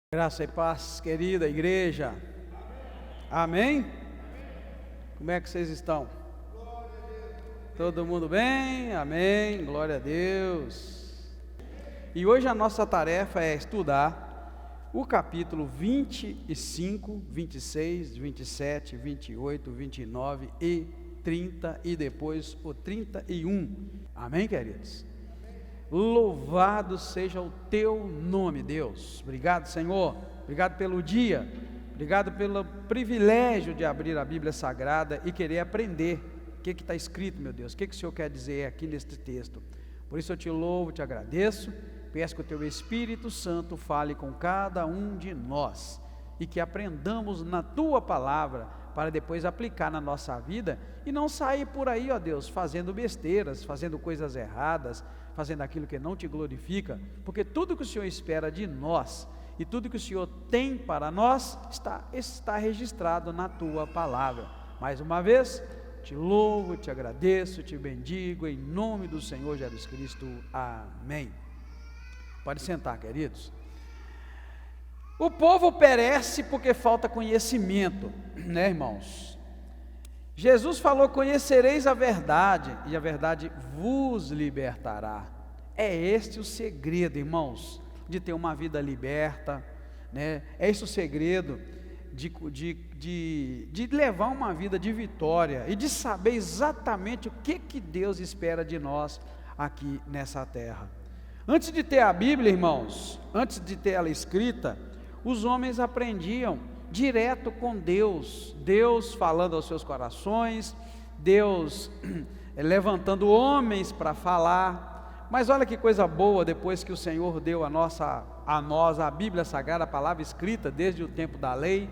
Graça e paz, querida igreja. Amém? Como é que vocês estão? Todo mundo bem? Amém. Glória a Deus. E hoje a nossa tarefa é estudar o capítulo 25, 26, 27, 28, 29 e 30 e depois o 31. Amém, queridos? Louvado seja o teu nome, Deus. Obrigado, Senhor. Obrigado pelo dia. Obrigado pelo privilégio de abrir a Bíblia Sagrada e querer aprender o que está escrito, meu Deus. O que o Senhor quer dizer aqui neste texto. Por isso eu te louvo, te agradeço. Peço que o teu Espírito Santo fale com cada um de nós e que aprendamos na tua palavra para depois aplicar na nossa vida e não sair por aí, ó Deus, fazendo besteiras, fazendo coisas erradas, fazendo aquilo que não te glorifica, porque tudo que o Senhor espera de nós e tudo que o Senhor tem para nós está registrado na tua palavra. Mais uma vez, te louvo, te agradeço, te bendigo em nome do Senhor Jesus Cristo. Amém. Pode sentar, queridos. O povo perece porque falta conhecimento, né, irmãos? Jesus falou: conhecereis a verdade, e a verdade vos libertará. É este o segredo, irmãos, de ter uma vida liberta, né? É este o segredo de levar uma vida de vitória e de saber exatamente o que Deus espera de nós aqui nessa terra. Antes de ter a Bíblia, irmãos, antes de ter ela escrita, os homens aprendiam direto com Deus, Deus falando aos seus corações, Deus levantando homens para falar. Mas olha que coisa boa, depois que o Senhor deu a nós a Bíblia Sagrada, a palavra escrita desde o tempo da lei,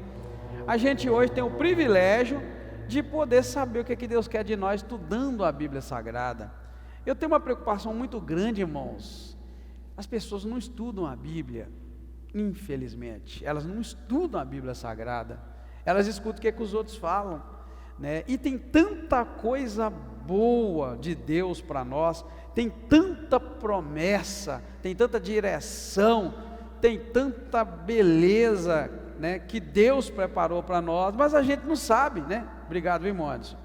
a gente hoje tem o privilégio de poder saber o que Deus quer de nós estudando a Bíblia Sagrada. Eu tenho uma preocupação muito grande, irmãos. As pessoas não estudam a Bíblia. Infelizmente, elas não estudam a Bíblia Sagrada, elas escutam o que os outros falam, né? E tem tanta coisa boa de Deus para nós, tem tanta promessa, tem tanta direção, tem tanta beleza, né, que Deus preparou para nós, mas a gente não sabe, né? Obrigado, irmãos.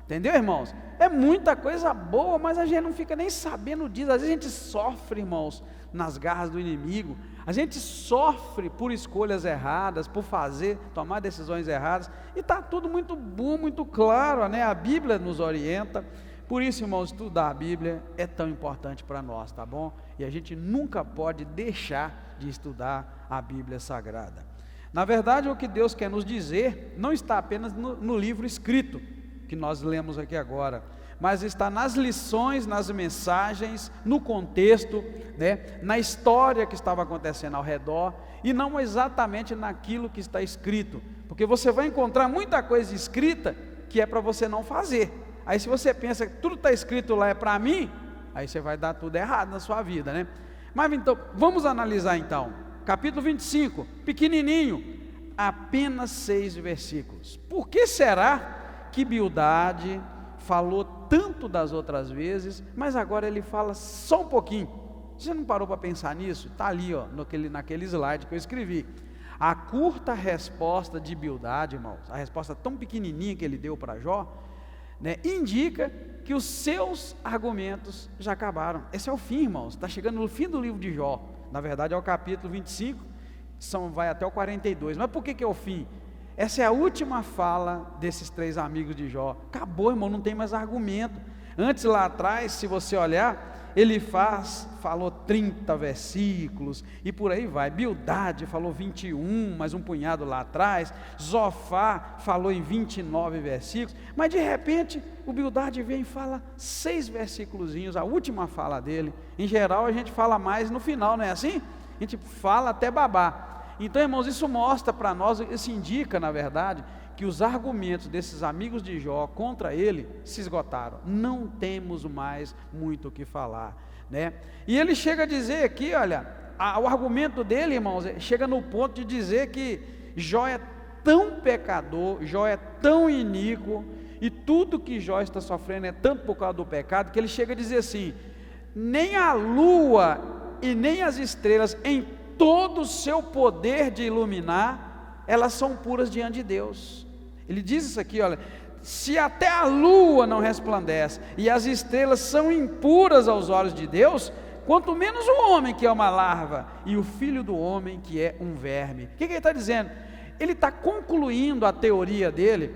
Entendeu, irmãos? É muita coisa boa, mas a gente não fica nem sabendo disso. Às vezes a gente sofre, irmãos, nas garras do inimigo. A gente sofre por escolhas erradas, por tomar decisões erradas, e está tudo muito bom, muito claro, né? A Bíblia nos orienta. Por isso, irmãos, estudar a Bíblia é tão importante para nós, tá bom? E a gente nunca pode deixar de estudar a Bíblia Sagrada. Na verdade, o que Deus quer nos dizer não está apenas no livro escrito que nós lemos aqui agora, mas está nas lições, nas mensagens, no contexto, né, na história que estava acontecendo ao redor, e não exatamente naquilo que está escrito, porque você vai encontrar muita coisa escrita que é para você não fazer. Aí se você pensa que tudo está escrito lá é para mim, aí você vai dar tudo errado na sua vida, né? Mas então, vamos analisar então, capítulo 25, pequenininho, apenas 6 versículos. Por que será que Bildade falou tanto das outras vezes, mas agora ele fala só um pouquinho? Você não parou para pensar nisso? Está ali, ó, naquele slide que eu escrevi. A curta resposta de Bildade, irmãos, a resposta tão pequenininha que ele deu para Jó, né, indica que os seus argumentos já acabaram. Esse é o fim, irmãos, está chegando no fim do livro de Jó. Na verdade é o capítulo 25, vai até o 42, mas por que é o fim? Essa é a última fala desses 3 amigos de Jó. Acabou, irmão, não tem mais argumento. Antes, lá atrás, se você olhar, ele falou 30 versículos, e por aí vai. Bildade falou 21, mais um punhado lá atrás. Zofar falou em 29 versículos, mas de repente, o Bildade vem e fala 6 versículozinhos, a última fala dele. Em geral, a gente fala mais no final, não é assim? A gente fala até babar. Então, irmãos, isso mostra para nós, isso indica, na verdade, que os argumentos desses amigos de Jó contra ele se esgotaram. Não temos mais muito o que falar, né? E ele chega a dizer aqui, olha, o argumento dele, irmãos, chega no ponto de dizer que Jó é tão pecador, Jó é tão iníquo, e tudo que Jó está sofrendo é tanto por causa do pecado, que ele chega a dizer assim: nem a lua e nem as estrelas em todo o seu poder de iluminar, elas são puras diante de Deus. Ele diz isso aqui, olha: se até a lua não resplandece e as estrelas são impuras aos olhos de Deus, quanto menos o homem, que é uma larva, e o filho do homem, que é um verme. O que ele está dizendo? Ele está concluindo a teoria dele,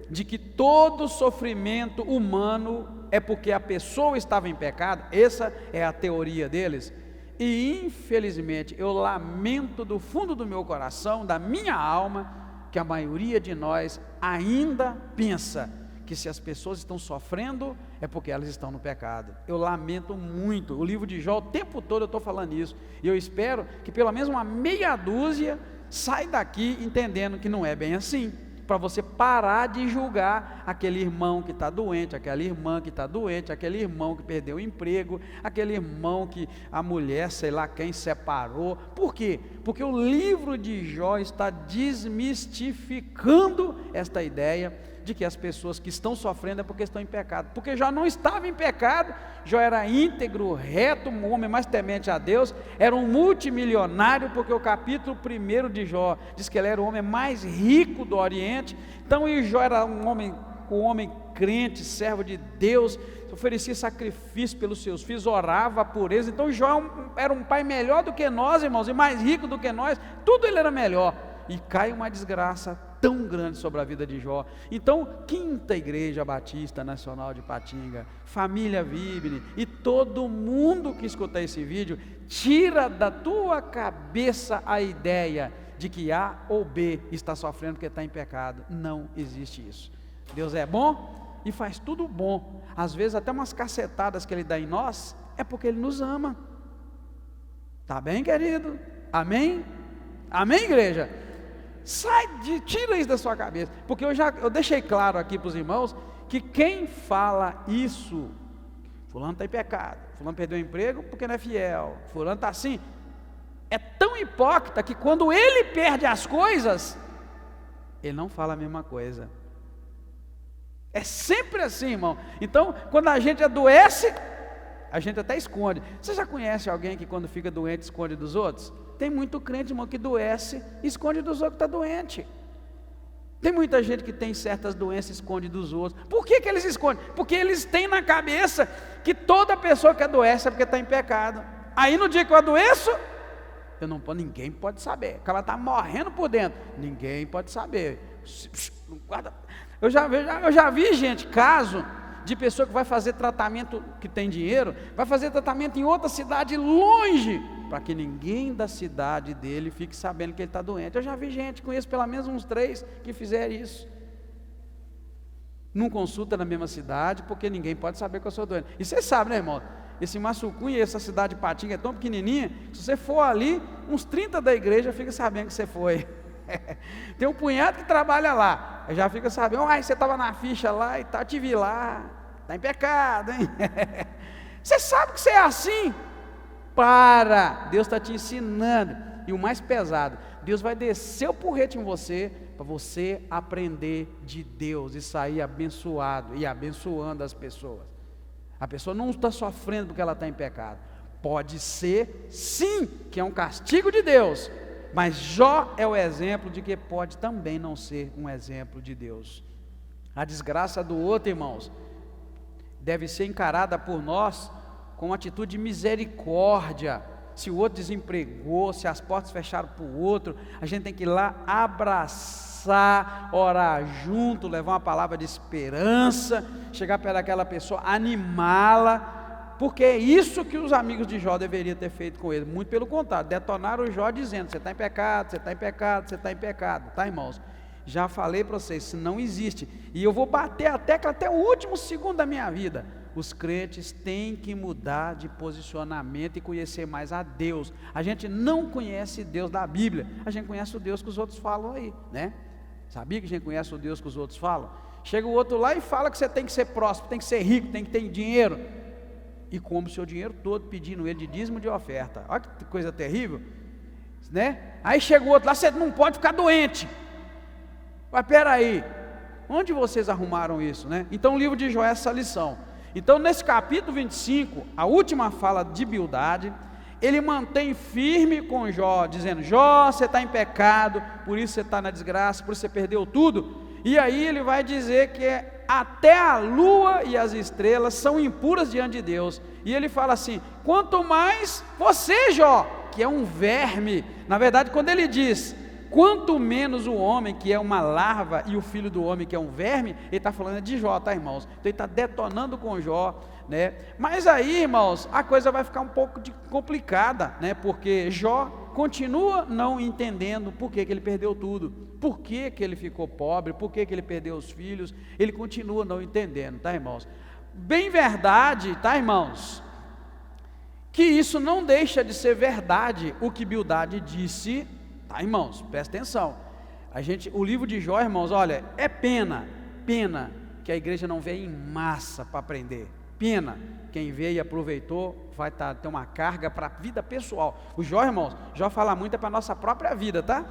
de que todo sofrimento humano é porque a pessoa estava em pecado. Essa é a teoria deles. E infelizmente eu lamento do fundo do meu coração, da minha alma, que a maioria de nós ainda pensa que se as pessoas estão sofrendo é porque elas estão no pecado. Eu lamento muito. O livro de Jó, o tempo todo eu estou falando isso, e eu espero que pelo menos uma meia dúzia sai daqui entendendo que não é bem assim, para você parar de julgar aquele irmão que está doente, aquela irmã que está doente, aquele irmão que perdeu o emprego, aquele irmão que a mulher, sei lá quem, separou. Por quê? Porque o livro de Jó está desmistificando esta ideia de que as pessoas que estão sofrendo é porque estão em pecado, porque Jó não estava em pecado. Jó era íntegro, reto, um homem mais temente a Deus, era um multimilionário, porque o capítulo 1 de Jó diz que ele era o homem mais rico do Oriente. Então Jó era um homem crente, servo de Deus, oferecia sacrifício pelos seus filhos, orava por eles. Então Jó era um pai melhor do que nós, irmãos, e mais rico do que nós, tudo ele era melhor, e cai uma desgraça tão grande sobre a vida de Jó. Então, Quinta Igreja Batista Nacional de Patinga, família Vibne e todo mundo que escuta esse vídeo, tira da tua cabeça a ideia de que A ou B está sofrendo porque está em pecado. Não existe isso. Deus é bom e faz tudo bom. Às vezes até umas cacetadas que Ele dá em nós é porque Ele nos ama. Tá bem, querido? Amém? Amém, igreja? Tira isso da sua cabeça, porque eu deixei claro aqui para os irmãos, que quem fala isso, fulano está em pecado, fulano perdeu o emprego porque não é fiel, fulano está assim, é tão hipócrita que quando ele perde as coisas, ele não fala a mesma coisa. É sempre assim, irmão. Então, quando a gente adoece, a gente até esconde. Você já conhece alguém que quando fica doente esconde dos outros? Tem muito crente, irmão, que adoece e esconde dos outros que está doente. Tem muita gente que tem certas doenças e esconde dos outros. Por que eles escondem? Porque eles têm na cabeça que toda pessoa que adoece é porque está em pecado. Aí no dia que eu adoeço, ninguém pode saber. O cara está morrendo por dentro, ninguém pode saber. Eu já vi gente, caso de pessoa que vai fazer tratamento, que tem dinheiro, vai fazer tratamento em outra cidade longe, para que ninguém da cidade dele fique sabendo que ele está doente. Eu já vi gente, conheço pelo menos uns 3 que fizeram isso. Não consulta na mesma cidade, porque ninguém pode saber que eu sou doente. E você sabe, né, irmão? Esse Massucunha, essa cidade de Patinga é tão pequenininha, se você for ali, uns 30 da igreja fica sabendo que você foi. Tem um punhado que trabalha lá, já fica sabendo: você estava na ficha lá e tal, te vi lá, está em pecado, hein? Você sabe que você é assim? Deus está te ensinando. E o mais pesado, Deus vai descer o porrete em você, para você aprender de Deus e sair abençoado e abençoando as pessoas. A pessoa não está sofrendo porque ela está em pecado. Pode ser sim que é um castigo de Deus, mas Jó é o exemplo de que pode também não ser um exemplo de Deus. A desgraça do outro, irmãos, deve ser encarada por nós com uma atitude de misericórdia. Se o outro desempregou, se as portas fecharam para o outro, a gente tem que ir lá abraçar, orar junto, levar uma palavra de esperança, chegar perto daquela pessoa, animá-la, porque é isso que os amigos de Jó deveriam ter feito com ele. Muito pelo contrário, detonaram o Jó dizendo: você está em pecado, você está em pecado, você está em pecado. Tá, irmãos? Já falei para vocês, isso não existe, e eu vou bater a tecla até o último segundo da minha vida. Os crentes têm que mudar de posicionamento e conhecer mais a Deus. A gente não conhece Deus da Bíblia, a gente conhece o Deus que os outros falam aí, né? Sabia que a gente conhece o Deus que os outros falam? Chega o outro lá e fala que você tem que ser próspero, tem que ser rico, tem que ter dinheiro, e come o seu dinheiro todo pedindo ele de dízimo, de oferta. Olha que coisa terrível, né? Aí chega o outro lá: você não pode ficar doente. Mas peraí, onde vocês arrumaram isso, né? Então o livro de Jó é essa lição. Então nesse capítulo 25, a última fala de Bildade, ele mantém firme com Jó, dizendo: Jó, você está em pecado, por isso você está na desgraça, por isso você perdeu tudo. E aí ele vai dizer que até a lua e as estrelas são impuras diante de Deus. E ele fala assim: quanto mais você, Jó, que é um verme. Na verdade, quando ele diz quanto menos o homem, que é uma larva, e o filho do homem, que é um verme, ele está falando de Jó, tá, irmãos? Então ele está detonando com Jó, né? Mas aí, irmãos, a coisa vai ficar um pouco complicada, né? Porque Jó continua não entendendo por que ele perdeu tudo, por que ele ficou pobre, por que ele perdeu os filhos. Ele continua não entendendo, tá, irmãos? Bem verdade, tá, irmãos, que isso não deixa de ser verdade o que Bildade disse. Tá, irmãos, presta atenção. O livro de Jó, irmãos, olha, é pena que a igreja não veio em massa para aprender. Pena, quem veio e aproveitou vai ter uma carga para a vida pessoal. O Jó, irmãos, Jó fala muito para a nossa própria vida, tá?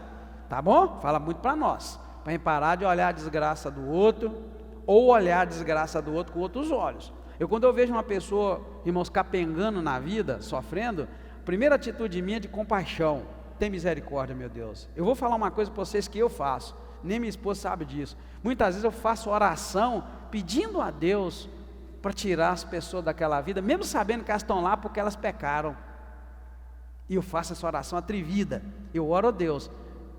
Tá bom? Fala muito para nós, para parar de olhar a desgraça do outro, ou olhar a desgraça do outro com outros olhos. Quando eu vejo uma pessoa, irmãos, capengando na vida, sofrendo, a primeira atitude minha é de compaixão. Tem misericórdia, meu Deus. Eu vou falar uma coisa para vocês que eu faço, nem minha esposa sabe disso. Muitas vezes eu faço oração pedindo a Deus para tirar as pessoas daquela vida, mesmo sabendo que elas estão lá porque elas pecaram. E eu faço essa oração atrevida. Eu oro a Deus: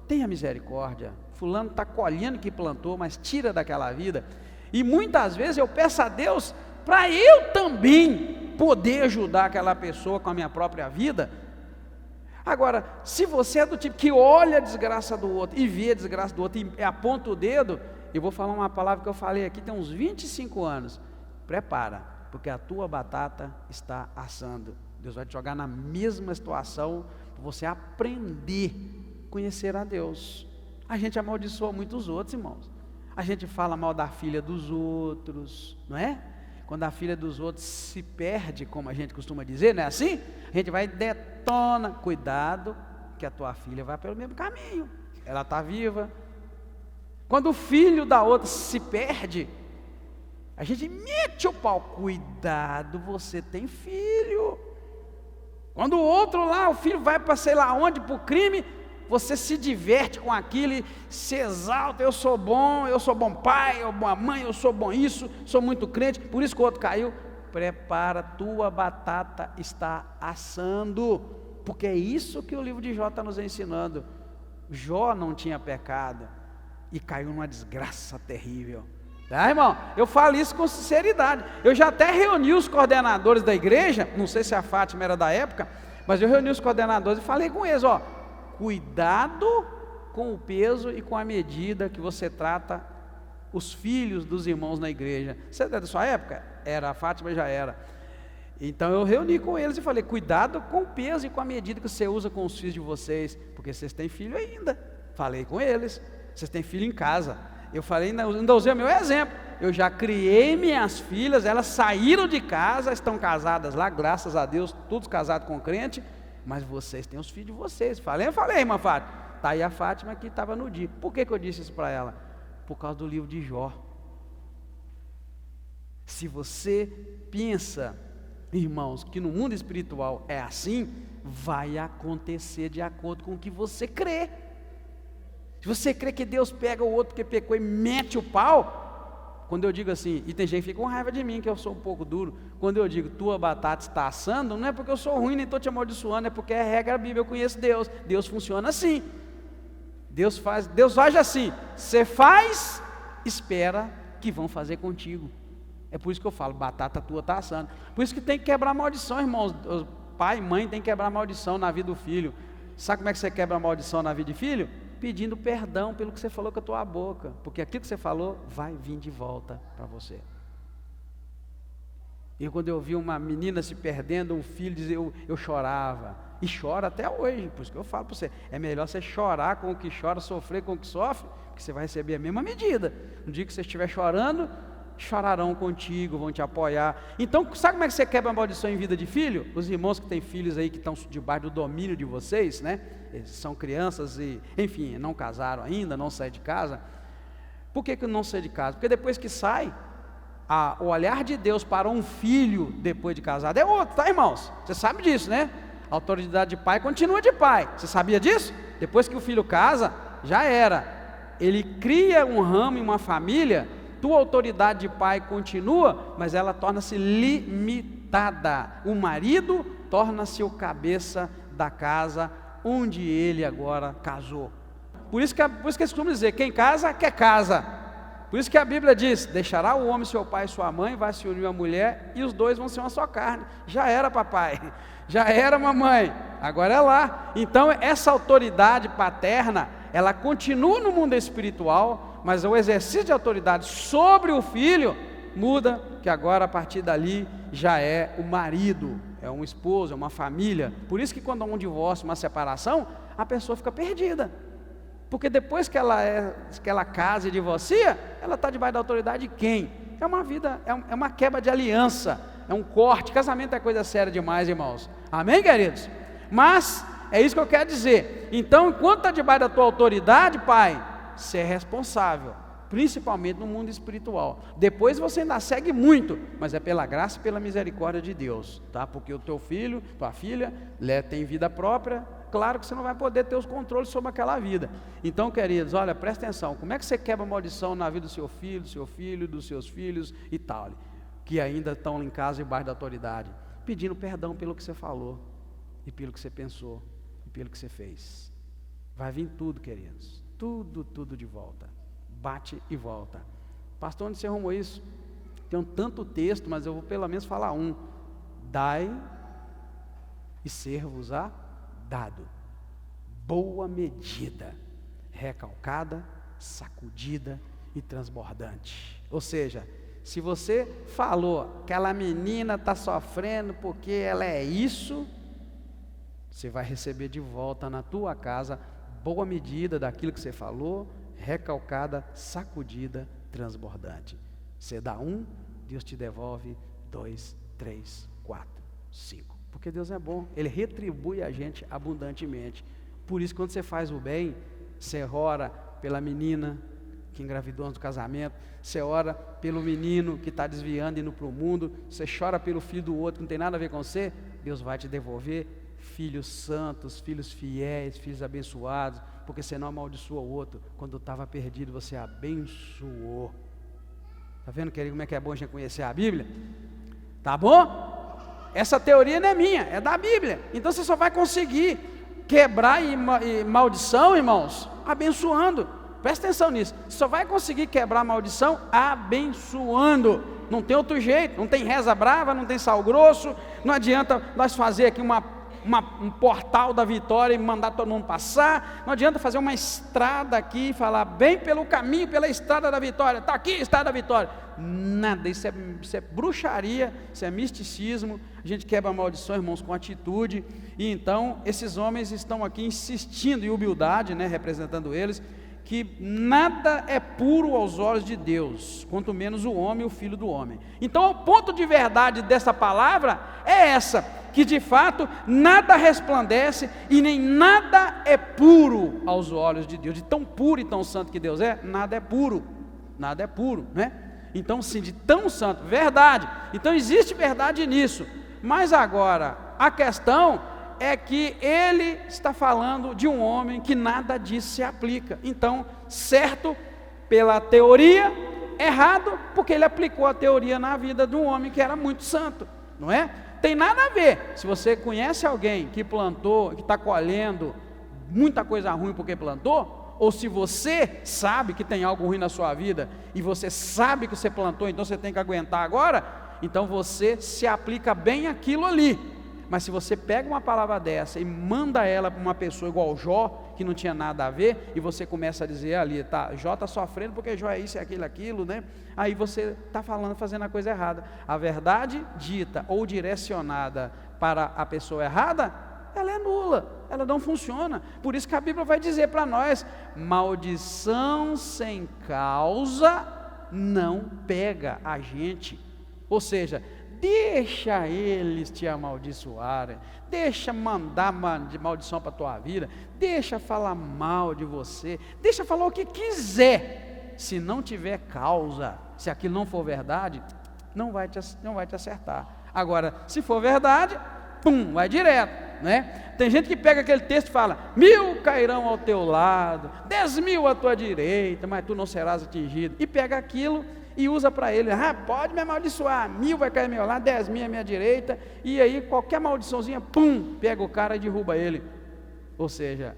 tenha misericórdia, fulano está colhendo o que plantou, mas tira daquela vida. E muitas vezes eu peço a Deus para eu também poder ajudar aquela pessoa com a minha própria vida. Agora, se você é do tipo que olha a desgraça do outro e vê a desgraça do outro e aponta o dedo, eu vou falar uma palavra que eu falei aqui tem uns 25 anos. Prepara, porque a tua batata está assando. Deus vai te jogar na mesma situação para você aprender a conhecer a Deus. A gente amaldiçoa muito os outros, irmãos. A gente fala mal da filha dos outros, não é? Quando a filha dos outros se perde, como a gente costuma dizer, não é assim? A gente vai e detona. Cuidado, que a tua filha vai pelo mesmo caminho, ela está viva. Quando o filho da outra se perde, a gente mete o pau. Cuidado, você tem filho. Quando o outro lá, o filho vai para sei lá onde, para o crime, você se diverte com aquilo e se exalta: eu sou bom pai, eu sou boa mãe, eu sou bom isso, sou muito crente, por isso que o outro caiu. Prepara, tua batata está assando, porque é isso que o livro de Jó está nos ensinando. Jó não tinha pecado e caiu numa desgraça terrível. Tá, irmão? Eu falo isso com sinceridade. Eu já até reuni os coordenadores da igreja, não sei se a Fátima era da época, mas eu reuni os coordenadores e falei com eles: ó, cuidado com o peso e com a medida que você trata os filhos dos irmãos na igreja. Você é da sua época? Era, a Fátima já era. Então eu reuni com eles e falei: cuidado com o peso e com a medida que você usa com os filhos de vocês, porque vocês têm filho ainda. Falei com eles: vocês têm filho em casa. Eu falei, ainda usei o meu exemplo. Eu já criei minhas filhas, elas saíram de casa, estão casadas lá, graças a Deus, todos casados com crente, mas vocês têm os filhos de vocês. Falei, irmã Fátima. Está aí a Fátima que estava no dia. Por que eu disse isso para ela? Por causa do livro de Jó. Se você pensa, irmãos, que no mundo espiritual é assim, vai acontecer de acordo com o que você crê. Se você crê que Deus pega o outro que pecou e mete o pau, quando eu digo assim, e tem gente que fica com raiva de mim, que eu sou um pouco duro, quando eu digo tua batata está assando, não é porque eu sou ruim, nem estou te amaldiçoando, é porque é regra bíblica, eu conheço Deus. Deus funciona assim. Deus age assim. Você faz, espera que vão fazer contigo. É por isso que eu falo, batata tua está assando. Por isso que tem que quebrar a maldição, irmãos. Pai e mãe tem que quebrar a maldição na vida do filho. Sabe como é que você quebra a maldição na vida de filho? Pedindo perdão pelo que você falou com a tua boca, porque aquilo que você falou vai vir de volta para você. E quando eu vi uma menina se perdendo, um filho, dizer, eu chorava, e chora até hoje. Por isso que eu falo para você, é melhor você chorar com o que chora, sofrer com o que sofre, porque você vai receber a mesma medida. No dia que você estiver chorando, chorarão contigo, vão te apoiar. Então, sabe como é que você quebra a maldição em vida de filho? Os irmãos que têm filhos aí que estão debaixo do domínio de vocês, né? Eles são crianças e, enfim, não casaram ainda, não saem de casa. Por que não saem de casa? Porque depois que sai, o olhar de Deus para um filho depois de casado é outro, tá, irmãos? Você sabe disso, né? A autoridade de pai continua de pai. Você sabia disso? Depois que o filho casa, já era. Ele cria um ramo em uma família, tua autoridade de pai continua, mas ela torna-se limitada. O marido torna-se o cabeça da casa onde ele agora casou. Por isso que eles costumam dizer, quem casa, quer casa. Por isso que a Bíblia diz, deixará o homem seu pai e sua mãe, vai se unir à mulher, e os dois vão ser uma só carne. Já era papai, já era mamãe, agora é lá. Então essa autoridade paterna, ela continua no mundo espiritual, mas o exercício de autoridade sobre o filho, muda, que agora a partir dali, já é o marido, é um esposo, é uma família. Por isso que quando há um divórcio, uma separação, a pessoa fica perdida. Porque depois que ela casa e divorcia, ela está debaixo da autoridade de quem? É uma vida, é uma quebra de aliança, é um corte. Casamento é coisa séria demais, irmãos. Amém, queridos? Mas, é isso que eu quero dizer. Então, enquanto está debaixo da tua autoridade, pai, você é responsável, principalmente no mundo espiritual. Depois você ainda segue muito, mas é pela graça e pela misericórdia de Deus, tá? Porque o teu filho, tua filha, tem vida própria. Claro que você não vai poder ter os controles sobre aquela vida. Então, queridos, olha, presta atenção. Como é que você quebra a maldição na vida do seu filho, dos seus filhos e tal, que ainda estão em casa debaixo da autoridade? Pedindo perdão pelo que você falou, e pelo que você pensou, e pelo que você fez. Vai vir tudo, queridos. Tudo de volta. Bate e volta. Pastor, onde você arrumou isso? Tem tanto texto, mas eu vou pelo menos falar um. Dai e ser-vos-á dado, boa medida, recalcada, sacudida e transbordante. Ou seja, se você falou, aquela menina está sofrendo porque ela é isso, você vai receber de volta na tua casa, boa medida daquilo que você falou, recalcada, sacudida, transbordante. Você dá 1, Deus te devolve 2, 3, 4, 5. Porque Deus é bom, Ele retribui a gente abundantemente. Por isso, quando você faz o bem, você ora pela menina que engravidou antes do casamento, você ora pelo menino que está desviando e indo para o mundo, você chora pelo filho do outro que não tem nada a ver com você, Deus vai te devolver filhos santos, filhos fiéis, filhos abençoados, porque você não amaldiçoa o outro. Quando estava perdido, você abençoou. Está vendo, querido, como é que é bom a gente conhecer a Bíblia? Tá bom? Essa teoria não é minha, é da Bíblia. Então você só vai conseguir quebrar maldição, irmãos, abençoando. Presta atenção nisso. Você só vai conseguir quebrar maldição abençoando. Não tem outro jeito. Não tem reza brava, não tem sal grosso. Não adianta nós fazer aqui um portal da vitória e mandar todo mundo passar. Não adianta fazer uma estrada aqui e falar bem pelo caminho, pela estrada da vitória. Está aqui a estrada da vitória. Nada, isso é bruxaria, isso é misticismo. A gente quebra a maldição, irmãos, com atitude. E então esses homens estão aqui insistindo em humildade, né, representando eles, que nada é puro aos olhos de Deus, quanto menos o homem e o filho do homem. Então o ponto de verdade dessa palavra é essa, que de fato nada resplandece e nem nada é puro aos olhos de Deus. De tão puro e tão santo que Deus é, nada é puro, né? Então sim, de tão santo, verdade. Então existe verdade nisso, mas agora a questão é que ele está falando de um homem que nada disso se aplica. Então, certo pela teoria, errado porque ele aplicou a teoria na vida de um homem que era muito santo, não é? Tem nada a ver. Se você conhece alguém que plantou, que está colhendo muita coisa ruim porque plantou, ou se você sabe que tem algo ruim na sua vida e você sabe que você plantou, então você tem que aguentar agora, então você se aplica bem aquilo ali. Mas se você pega uma palavra dessa e manda ela para uma pessoa igual Jó, que não tinha nada a ver, e você começa a dizer ali, tá, Jó está sofrendo porque Jó é isso, é aquilo, né? Aí você está fazendo a coisa errada. A verdade dita ou direcionada para a pessoa errada, ela é nula, ela não funciona. Por isso que a Bíblia vai dizer para nós, maldição sem causa não pega a gente. Ou seja, deixa eles te amaldiçoarem, deixa mandar maldição para a tua vida, deixa falar mal de você, deixa falar o que quiser, se não tiver causa, se aquilo não for verdade, não vai te acertar. Agora, se for verdade, pum, vai direto, né? Tem gente que pega aquele texto e fala: 1000 cairão ao teu lado, 10.000 à tua direita, mas tu não serás atingido. E pega aquilo e usa para ele: pode me amaldiçoar, 1000 vai cair ao meu lado, 10.000 à minha direita. E aí qualquer maldiçãozinha, pum, pega o cara e derruba ele. Ou seja,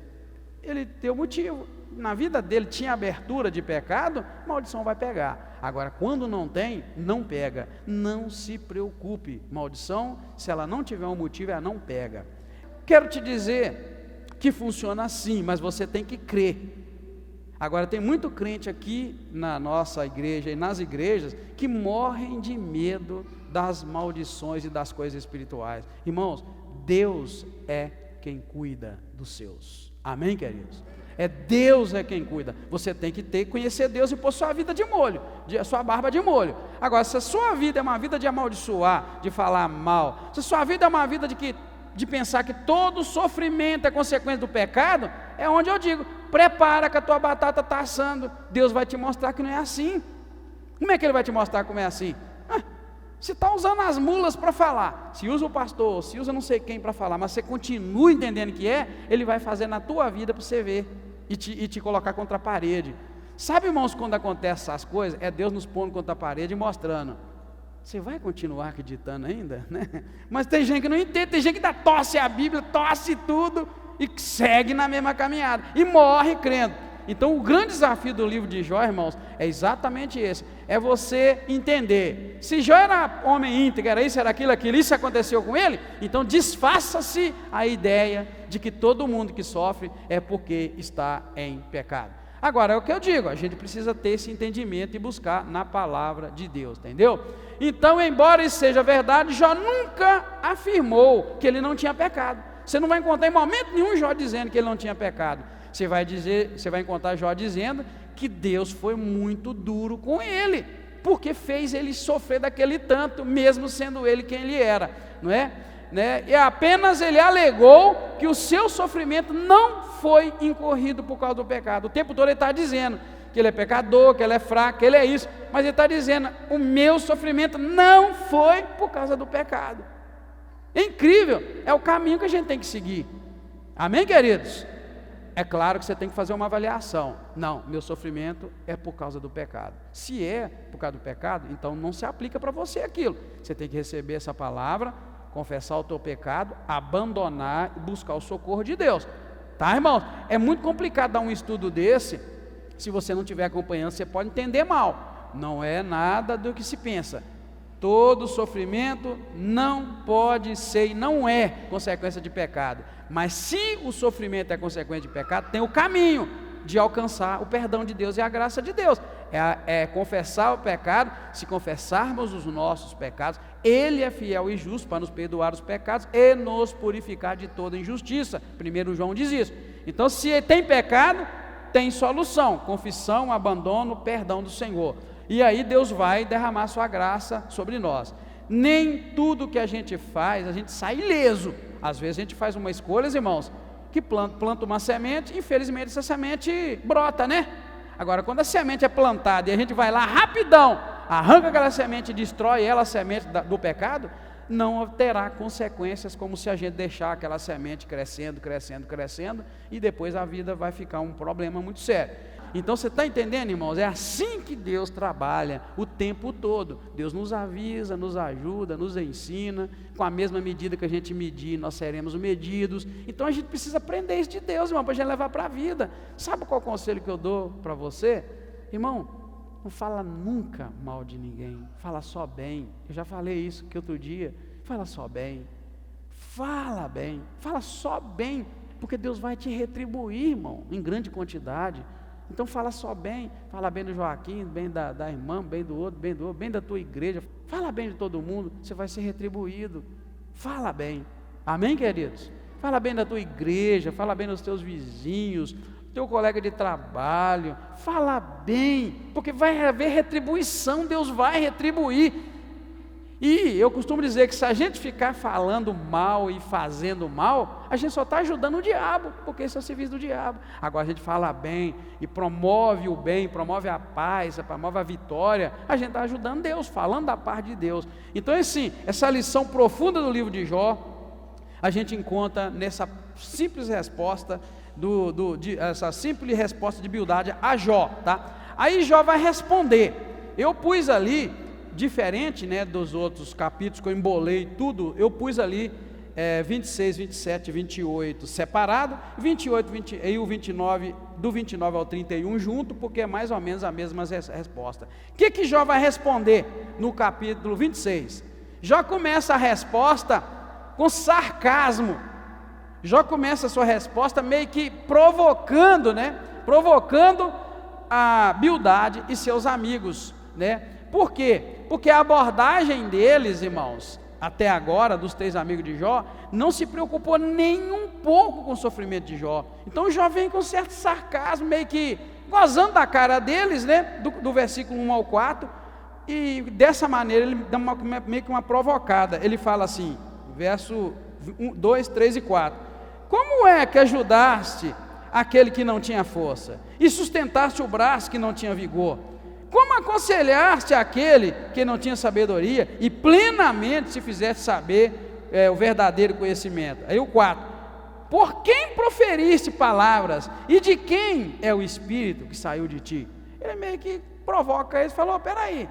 ele tem um motivo. Na vida dele tinha abertura de pecado, maldição vai pegar. Agora, quando não tem, não pega. Não se preocupe. Maldição, se ela não tiver um motivo, ela não pega. Quero te dizer que funciona assim, mas você tem que crer. Agora, tem muito crente aqui na nossa igreja e nas igrejas que morrem de medo das maldições e das coisas espirituais. Irmãos, Deus é quem cuida dos seus. Amém, queridos? Deus é quem cuida. Você tem que conhecer Deus e pôr sua vida de molho, sua barba de molho. Agora, se a sua vida é uma vida de amaldiçoar, de falar mal, se a sua vida é uma vida de pensar que todo sofrimento é consequência do pecado, é onde eu digo: prepara que a tua batata está assando. Deus vai te mostrar que não é assim. Como é que Ele vai te mostrar como é assim? Você está usando as mulas para falar, se usa o pastor, se usa não sei quem para falar, mas você continua entendendo que Ele vai fazer na tua vida para você ver e te colocar contra a parede. Sabe, irmãos, quando acontece essas coisas, é Deus nos pondo contra a parede e mostrando: você vai continuar acreditando ainda? Né? Mas tem gente que não entende, tem gente que torce a Bíblia, torce tudo e segue na mesma caminhada e morre crendo. Então o grande desafio do livro de Jó, irmãos, é exatamente esse: é você entender, se Jó era homem íntegro, era isso, era aquilo, isso aconteceu com ele, então desfaça-se a ideia de que todo mundo que sofre é porque está em pecado. Agora, é o que eu digo, a gente precisa ter esse entendimento e buscar na palavra de Deus, entendeu? Então, embora isso seja verdade, Jó nunca afirmou que ele não tinha pecado. Você não vai encontrar em momento nenhum Jó dizendo que ele não tinha pecado. Você vai encontrar Jó dizendo que Deus foi muito duro com ele, porque fez ele sofrer daquele tanto, mesmo sendo ele quem ele era, não é? E apenas ele alegou que o seu sofrimento não foi incorrido por causa do pecado. O tempo todo ele está dizendo que ele é pecador, que ele é fraco, que ele é isso, mas ele está dizendo: o meu sofrimento não foi por causa do pecado. É incrível, é o caminho que a gente tem que seguir. Amém, queridos? É claro que você tem que fazer uma avaliação. Não, meu sofrimento é por causa do pecado. Se é por causa do pecado, então não se aplica para você aquilo. Você tem que receber essa palavra, confessar o teu pecado, abandonar e buscar o socorro de Deus. Tá, irmãos? É muito complicado dar um estudo desse. Se você não estiver acompanhando, você pode entender mal. Não é nada do que se pensa. Todo sofrimento não pode ser e não é consequência de pecado. Mas se o sofrimento é consequência de pecado, tem o caminho de alcançar o perdão de Deus e a graça de Deus. É confessar o pecado. Se confessarmos os nossos pecados, Ele é fiel e justo para nos perdoar os pecados e nos purificar de toda injustiça. 1 João diz isso. Então, se tem pecado, tem solução: confissão, abandono, perdão do Senhor. E aí Deus vai derramar sua graça sobre nós. Nem tudo que a gente faz, a gente sai ileso. Às vezes a gente faz uma escolha, irmãos, que planta uma semente, infelizmente essa semente brota, né? Agora, quando a semente é plantada e a gente vai lá rapidão, arranca aquela semente e destrói ela, a semente do pecado, não terá consequências como se a gente deixar aquela semente crescendo, e depois a vida vai ficar um problema muito sério. Então você está entendendo, irmãos? É assim que Deus trabalha o tempo todo. Deus nos avisa, nos ajuda, nos ensina. Com a mesma medida que a gente medir, nós seremos medidos. Então a gente precisa aprender isso de Deus, irmão, para a gente levar para a vida. Sabe qual conselho que eu dou para você? Irmão, não fala nunca mal de ninguém, fala só bem. Eu já falei isso que outro dia. Fala só bem, fala só bem, porque Deus vai te retribuir, irmão, em grande quantidade. Então fala só bem, fala bem do Joaquim, bem da irmã, bem do outro, bem da tua igreja, fala bem de todo mundo, você vai ser retribuído. Fala bem, amém, queridos? Fala bem da tua igreja, fala bem dos teus vizinhos, teu colega de trabalho, fala bem, porque vai haver retribuição, Deus vai retribuir. E eu costumo dizer que se a gente ficar falando mal e fazendo mal, a gente só está ajudando o diabo, porque esse é o serviço do diabo. Agora a gente fala bem e promove o bem, promove a paz, promove a vitória, a gente está ajudando Deus, falando da paz de Deus. Então assim, essa lição profunda do livro de Jó, a gente encontra nessa simples resposta, essa simples resposta de Bildade a Jó, tá? Aí Jó vai responder. Eu pus ali, diferente, né, dos outros capítulos que eu embolei tudo, eu pus ali 26, 27, 28 separado, 28 e o 29, do 29 ao 31 junto, porque é mais ou menos a mesma resposta. O que Jó vai responder no capítulo 26? Jó começa a resposta com sarcasmo. Jó começa a sua resposta meio que provocando, né? Provocando a Bildade e seus amigos, né? Por quê? Porque a abordagem deles, irmãos, até agora, dos 3 amigos de Jó, não se preocupou nem um pouco com o sofrimento de Jó. Então Jó vem com certo sarcasmo, meio que gozando da cara deles, né? Do versículo 1 ao 4, e dessa maneira ele dá meio que uma provocada. Ele fala assim, verso 2, 3 e 4: como é que ajudaste aquele que não tinha força, e sustentaste o braço que não tinha vigor? Como aconselhaste aquele que não tinha sabedoria, e plenamente se fizeste saber o verdadeiro conhecimento? Aí o 4: por quem proferiste palavras, e de quem é o Espírito que saiu de ti? Ele meio que provoca eles, falou: peraí,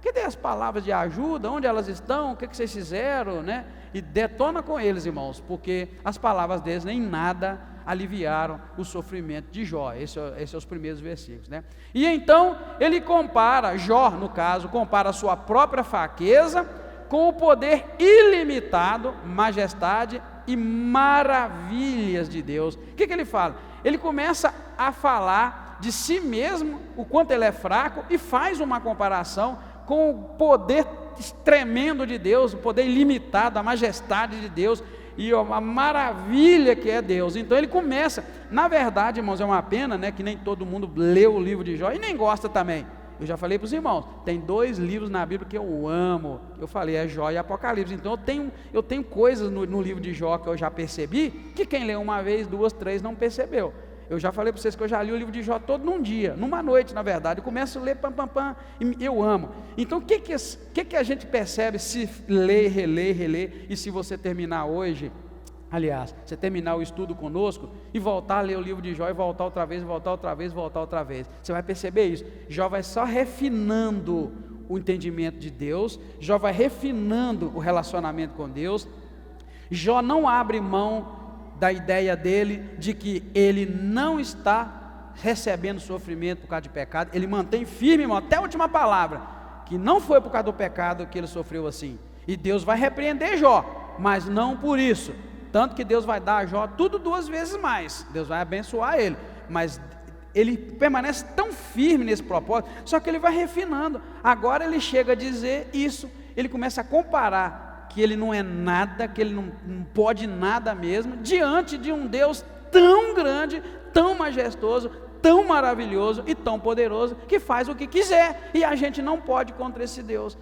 cadê as palavras de ajuda? Onde elas estão? O que vocês fizeram, né? E detona com eles, irmãos, porque as palavras deles nem nada aliviaram o sofrimento de Jó. Esses são os primeiros versículos, né? E então ele compara, Jó no caso, compara a sua própria fraqueza com o poder ilimitado, majestade e maravilhas de Deus. O que ele fala? Ele começa a falar de si mesmo, o quanto ele é fraco, e faz uma comparação com o poder tremendo de Deus, o poder ilimitado, a majestade de Deus e a maravilha que é Deus. Então ele começa, na verdade, irmãos, é uma pena, né, que nem todo mundo leu o livro de Jó e nem gosta também. Eu já falei para os irmãos, tem 2 livros na Bíblia que eu amo, eu falei, é Jó e Apocalipse. Então eu tenho coisas no livro de Jó que eu já percebi, que quem leu uma vez, 2, 3 não percebeu. Eu já falei para vocês que eu já li o livro de Jó todo num dia, numa noite, na verdade. Eu começo a ler, e eu amo. Então, o que a gente percebe se lê, relê, e se você terminar hoje, aliás, você terminar o estudo conosco, e voltar a ler o livro de Jó, e voltar outra vez, você vai perceber isso. Jó vai só refinando o entendimento de Deus, Jó vai refinando o relacionamento com Deus. Jó não abre mão da ideia dele de que ele não está recebendo sofrimento por causa de pecado. Ele mantém firme, irmão, até a última palavra, que não foi por causa do pecado que ele sofreu assim. E Deus vai repreender Jó, mas não por isso. Tanto que Deus vai dar a Jó tudo 2 vezes mais. Deus vai abençoar ele, mas ele permanece tão firme nesse propósito, só que ele vai refinando. Agora ele chega a dizer isso, ele começa a comparar que ele não é nada, que ele não pode nada mesmo, diante de um Deus tão grande, tão majestoso, tão maravilhoso e tão poderoso, que faz o que quiser, e a gente não pode contra esse Deus.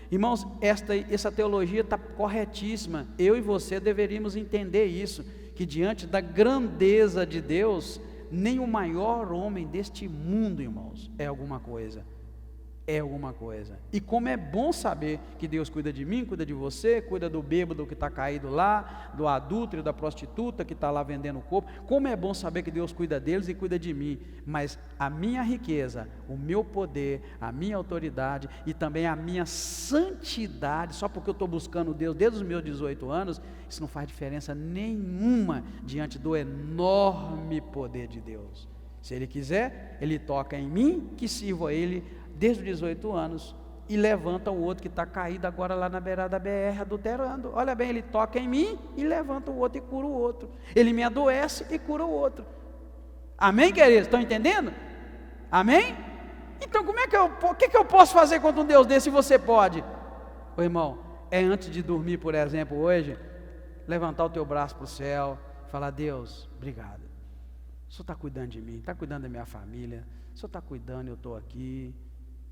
Irmãos, essa teologia está corretíssima. Eu e você deveríamos entender isso, que diante da grandeza de Deus, nem o maior homem deste mundo, irmãos, é alguma coisa. E como é bom saber que Deus cuida de mim, cuida de você, cuida do bêbado que está caído lá, do adúltero, da prostituta que está lá vendendo o corpo. Como é bom saber que Deus cuida deles e cuida de mim. Mas a minha riqueza, o meu poder, a minha autoridade e também a minha santidade, só porque eu estou buscando Deus desde os meus 18 anos, isso não faz diferença nenhuma diante do enorme poder de Deus. Se Ele quiser, Ele toca em mim, que sirvo a Ele desde os 18 anos, e levanta o outro que está caído agora lá na beirada da BR, adulterando. Olha bem, Ele toca em mim e levanta o outro e cura o outro. Ele me adoece e cura o outro. Amém, queridos? Estão entendendo? Amém? Então, o que eu posso fazer contra um Deus desse se você pode? Ô irmão, antes de dormir, por exemplo, hoje, levantar o teu braço para o céu, falar: Deus, obrigado. O Senhor está cuidando de mim, está cuidando da minha família, o Senhor está cuidando, eu estou aqui.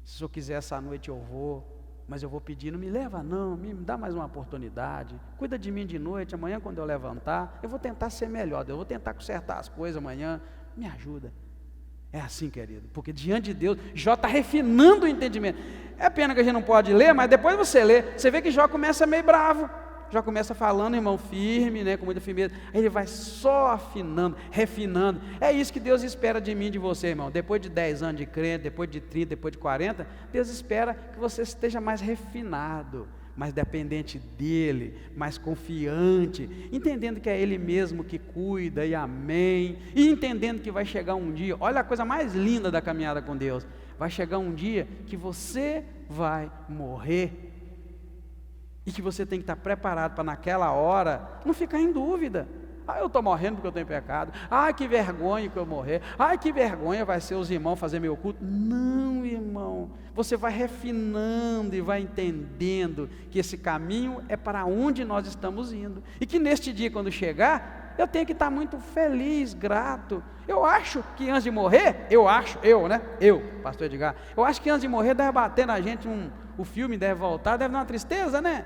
Se o Senhor quiser essa noite eu vou, mas eu vou pedir, não me leva não, me dá mais uma oportunidade, cuida de mim de noite, amanhã quando eu levantar, eu vou tentar ser melhor, eu vou tentar consertar as coisas amanhã, me ajuda. É assim, querido, porque diante de Deus, Jó está refinando o entendimento. É pena que a gente não pode ler, mas depois você lê, você vê que Jó começa meio bravo, já começa falando, irmão, firme, né, com muita firmeza. Aí ele vai só afinando, refinando. É isso que Deus espera de mim e de você, irmão. Depois de 10 anos de crente, depois de 30, depois de 40, Deus espera que você esteja mais refinado, mais dependente dEle, mais confiante, entendendo que é Ele mesmo que cuida, e amém, e entendendo que vai chegar um dia, olha a coisa mais linda da caminhada com Deus, vai chegar um dia que você vai morrer, e que você tem que estar preparado para naquela hora, não ficar em dúvida. Eu estou morrendo porque eu tenho pecado, que vergonha que eu morrer, que vergonha vai ser os irmãos fazer meu culto. Não, irmão, você vai refinando e vai entendendo que esse caminho é para onde nós estamos indo, e que neste dia quando chegar, eu tenho que estar muito feliz, grato. Eu acho que antes de morrer, pastor Edgar, eu acho que antes de morrer deve bater na gente, o filme deve voltar, deve dar uma tristeza, né?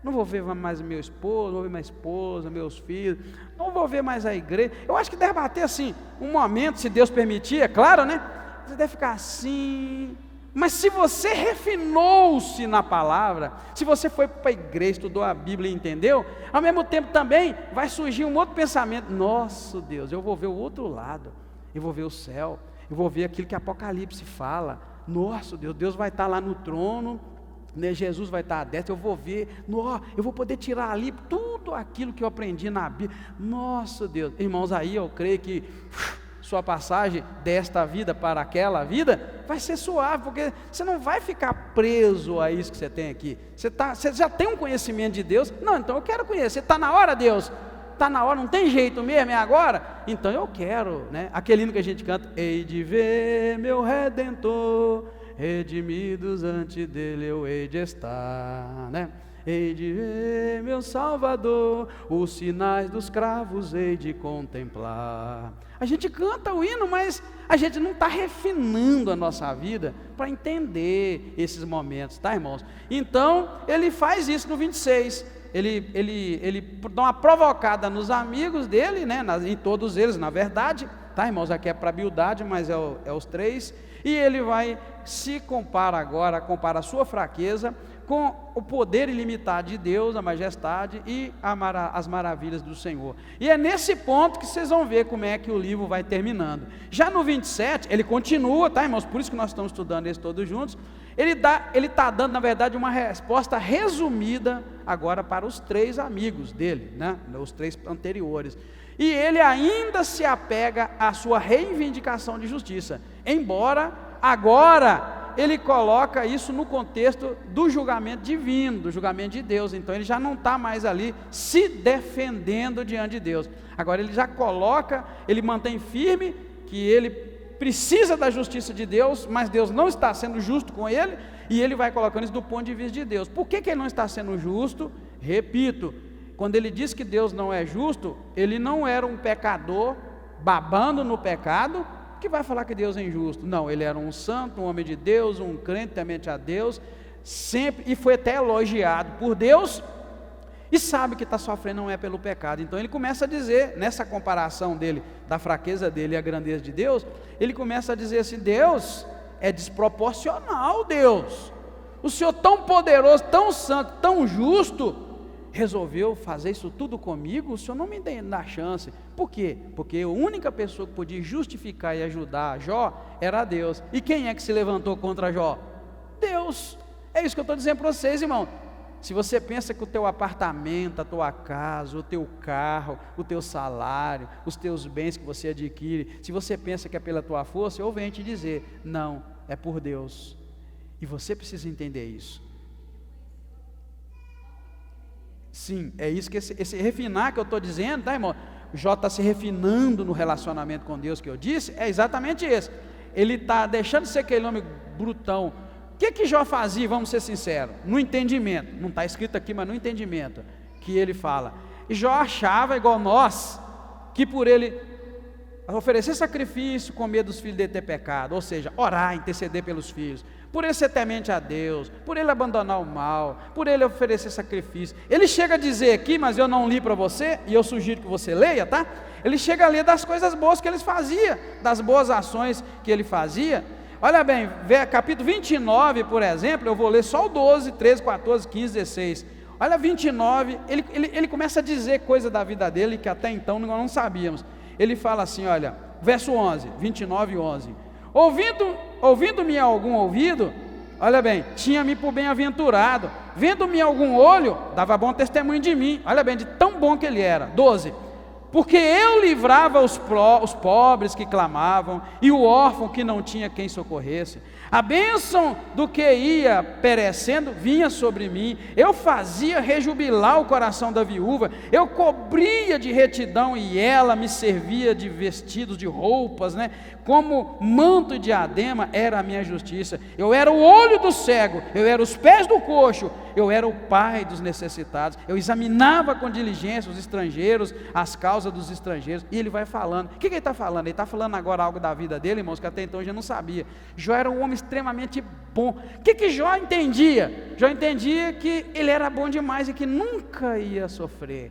Não vou ver mais meu esposo, não vou ver minha esposa, meus filhos, não vou ver mais a igreja. Eu acho que deve bater assim, um momento, se Deus permitir, é claro, né? Você deve ficar assim. Mas se você refinou-se na palavra, se você foi para a igreja, estudou a Bíblia e entendeu, ao mesmo tempo também vai surgir um outro pensamento. Nossa Deus, eu vou ver o outro lado, eu vou ver o céu, eu vou ver aquilo que Apocalipse fala. Nossa Deus, Deus vai estar lá no trono, né? Jesus vai estar à destra, eu vou ver, eu vou poder tirar ali tudo aquilo que eu aprendi na Bíblia. Nossa Deus, irmãos, aí eu creio que sua passagem desta vida para aquela vida vai ser suave, porque você não vai ficar preso a isso que você tem aqui. Você já tem um conhecimento de Deus. Não, então eu quero conhecer. Está na hora, Deus? Está na hora, não tem jeito mesmo, é agora? Então eu quero, né? Aquele hino que a gente canta: hei de ver meu Redentor, redimidos ante dele eu hei de estar, né? Hei de ver meu Salvador, os sinais dos cravos hei de contemplar. A gente canta o hino, mas a gente não está refinando a nossa vida para entender esses momentos, tá, irmãos? Então, ele faz isso no 26, ele dá uma provocada nos amigos dele, né, em todos eles, na verdade, tá, irmãos? Aqui é para a Bildade, mas é os três, e ele vai se compara a sua fraqueza com o poder ilimitado de Deus, a majestade e as maravilhas do Senhor. E é nesse ponto que vocês vão ver como é que o livro vai terminando. Já no 27, ele continua, tá, irmãos? Por isso que nós estamos estudando esse todos juntos. Ele está dando, na verdade, uma resposta resumida agora para os três amigos dele, né? Os três anteriores. E ele ainda se apega à sua reivindicação de justiça, embora agora ele coloca isso no contexto do julgamento divino, do julgamento de Deus. Então ele já não está mais ali se defendendo diante de Deus. Agora ele já coloca, ele mantém firme que ele precisa da justiça de Deus, mas Deus não está sendo justo com ele, e ele vai colocando isso do ponto de vista de Deus. Por que ele não está sendo justo? Repito, quando ele diz que Deus não é justo, ele não era um pecador babando no pecado, que vai falar que Deus é injusto. Não, ele era um santo, um homem de Deus, um crente temente a Deus, sempre, e foi até elogiado por Deus, e sabe que está sofrendo não é pelo pecado. Então ele começa a dizer, nessa comparação dele, da fraqueza dele e a grandeza de Deus, ele começa a dizer assim: Deus é desproporcional, Deus, o Senhor tão poderoso, tão santo, tão justo, resolveu fazer isso tudo comigo. O Senhor não me dá chance. Por quê? Porque a única pessoa que podia justificar e ajudar Jó era Deus. E quem é que se levantou contra Jó? Deus. É isso que eu estou dizendo para vocês, irmão. Se você pensa que o teu apartamento, a tua casa, o teu carro, o teu salário, os teus bens que você adquire, se você pensa que é pela tua força, eu venho te dizer: não, é por Deus. E você precisa entender isso. Sim, é isso que esse refinar que eu estou dizendo, tá, irmão? Jó está se refinando no relacionamento com Deus que eu disse, é exatamente esse. Ele está deixando de ser aquele homem brutão. O que Jó fazia, vamos ser sinceros? No entendimento, não está escrito aqui, mas no entendimento que ele fala. E Jó achava, igual nós, que por ele oferecer sacrifício com medo dos filhos dele ter pecado, ou seja, orar, interceder pelos filhos, por ele ser temente a Deus, por ele abandonar o mal, por ele oferecer sacrifício. Ele chega a dizer aqui, mas eu não li para você, e eu sugiro que você leia, tá? Ele chega a ler das coisas boas que ele fazia, das boas ações que ele fazia. Olha bem, capítulo 29, por exemplo, eu vou ler só o 12, 13, 14, 15, 16. Olha 29, ele começa a dizer coisa da vida dele que até então nós não sabíamos. Ele fala assim, olha, verso 11, 29 e 11. Ouvindo-me algum ouvido, olha bem, tinha-me por bem-aventurado. Vendo-me algum olho, dava bom testemunho de mim. Olha bem, de tão bom que ele era. 12. Porque eu livrava os pobres que clamavam, e o órfão que não tinha quem socorresse. A bênção do que ia perecendo vinha sobre mim. Eu fazia rejubilar o coração da viúva. Eu cobria de retidão, e ela me servia de vestidos, de roupas, né? Como manto e diadema era a minha justiça. Eu era o olho do cego, eu era os pés do coxo, eu era o pai dos necessitados. Eu examinava com diligência os estrangeiros, as causas dos estrangeiros. E ele vai falando. O que ele está falando? Ele está falando agora algo da vida dele, irmãos, que até então eu já não sabia. Jó era um homem extremamente bom. O que Jó entendia? Jó entendia que ele era bom demais e que nunca ia sofrer.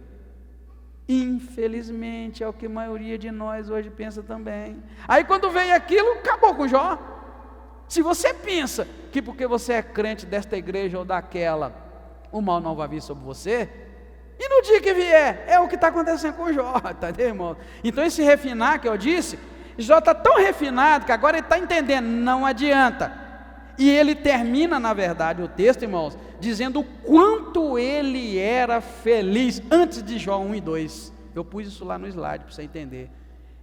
Infelizmente é o que a maioria de nós hoje pensa também. Aí quando veio aquilo, acabou com Jó. Se você pensa que porque você é crente desta igreja ou daquela, o mal não vai vir sobre você, e no dia que vier, é o que está acontecendo com Jó, tá, irmão? Então esse refinar que eu disse, Jó está tão refinado que agora ele está entendendo, não adianta. E ele termina, na verdade, o texto, irmãos, dizendo o quanto ele era feliz antes de Jó 1 e 2. Eu pus isso lá no slide para você entender.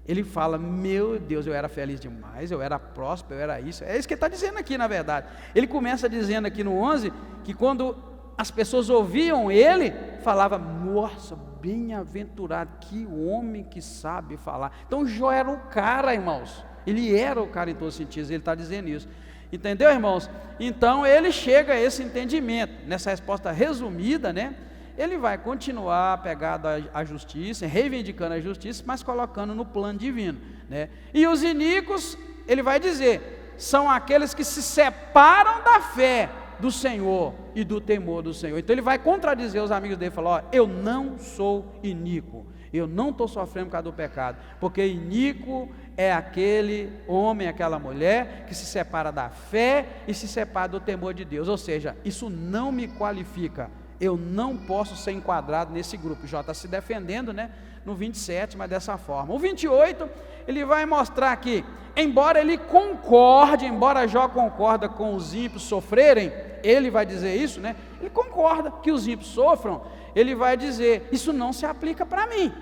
Ele fala, meu Deus, eu era feliz demais, eu era próspero, eu era isso. É isso que ele está dizendo aqui, na verdade. Ele começa dizendo aqui no 11, que quando as pessoas ouviam ele, falava, nossa, bem-aventurado, que homem que sabe falar. Então Jó era o cara, irmãos. Ele era o cara em todos os sentidos, ele está dizendo isso. Entendeu, irmãos? Então ele chega a esse entendimento, nessa resposta resumida, né? Ele vai continuar pegado à justiça, reivindicando a justiça, mas colocando no plano divino, né? E os iníquos, ele vai dizer, são aqueles que se separam da fé do Senhor e do temor do Senhor. Então ele vai contradizer os amigos dele, falar, ó, eu não sou iníquo, eu não estou sofrendo por causa do pecado, porque iníquo é aquele homem, aquela mulher que se separa da fé e se separa do temor de Deus, ou seja, isso não me qualifica, eu não posso ser enquadrado nesse grupo. Jó está se defendendo, né, no 27, mas dessa forma. O 28, ele vai mostrar que, embora ele concorde, embora Jó concorda com os ímpios sofrerem, ele vai dizer isso, né, ele concorda que os ímpios sofram, ele vai dizer, isso não se aplica para mim.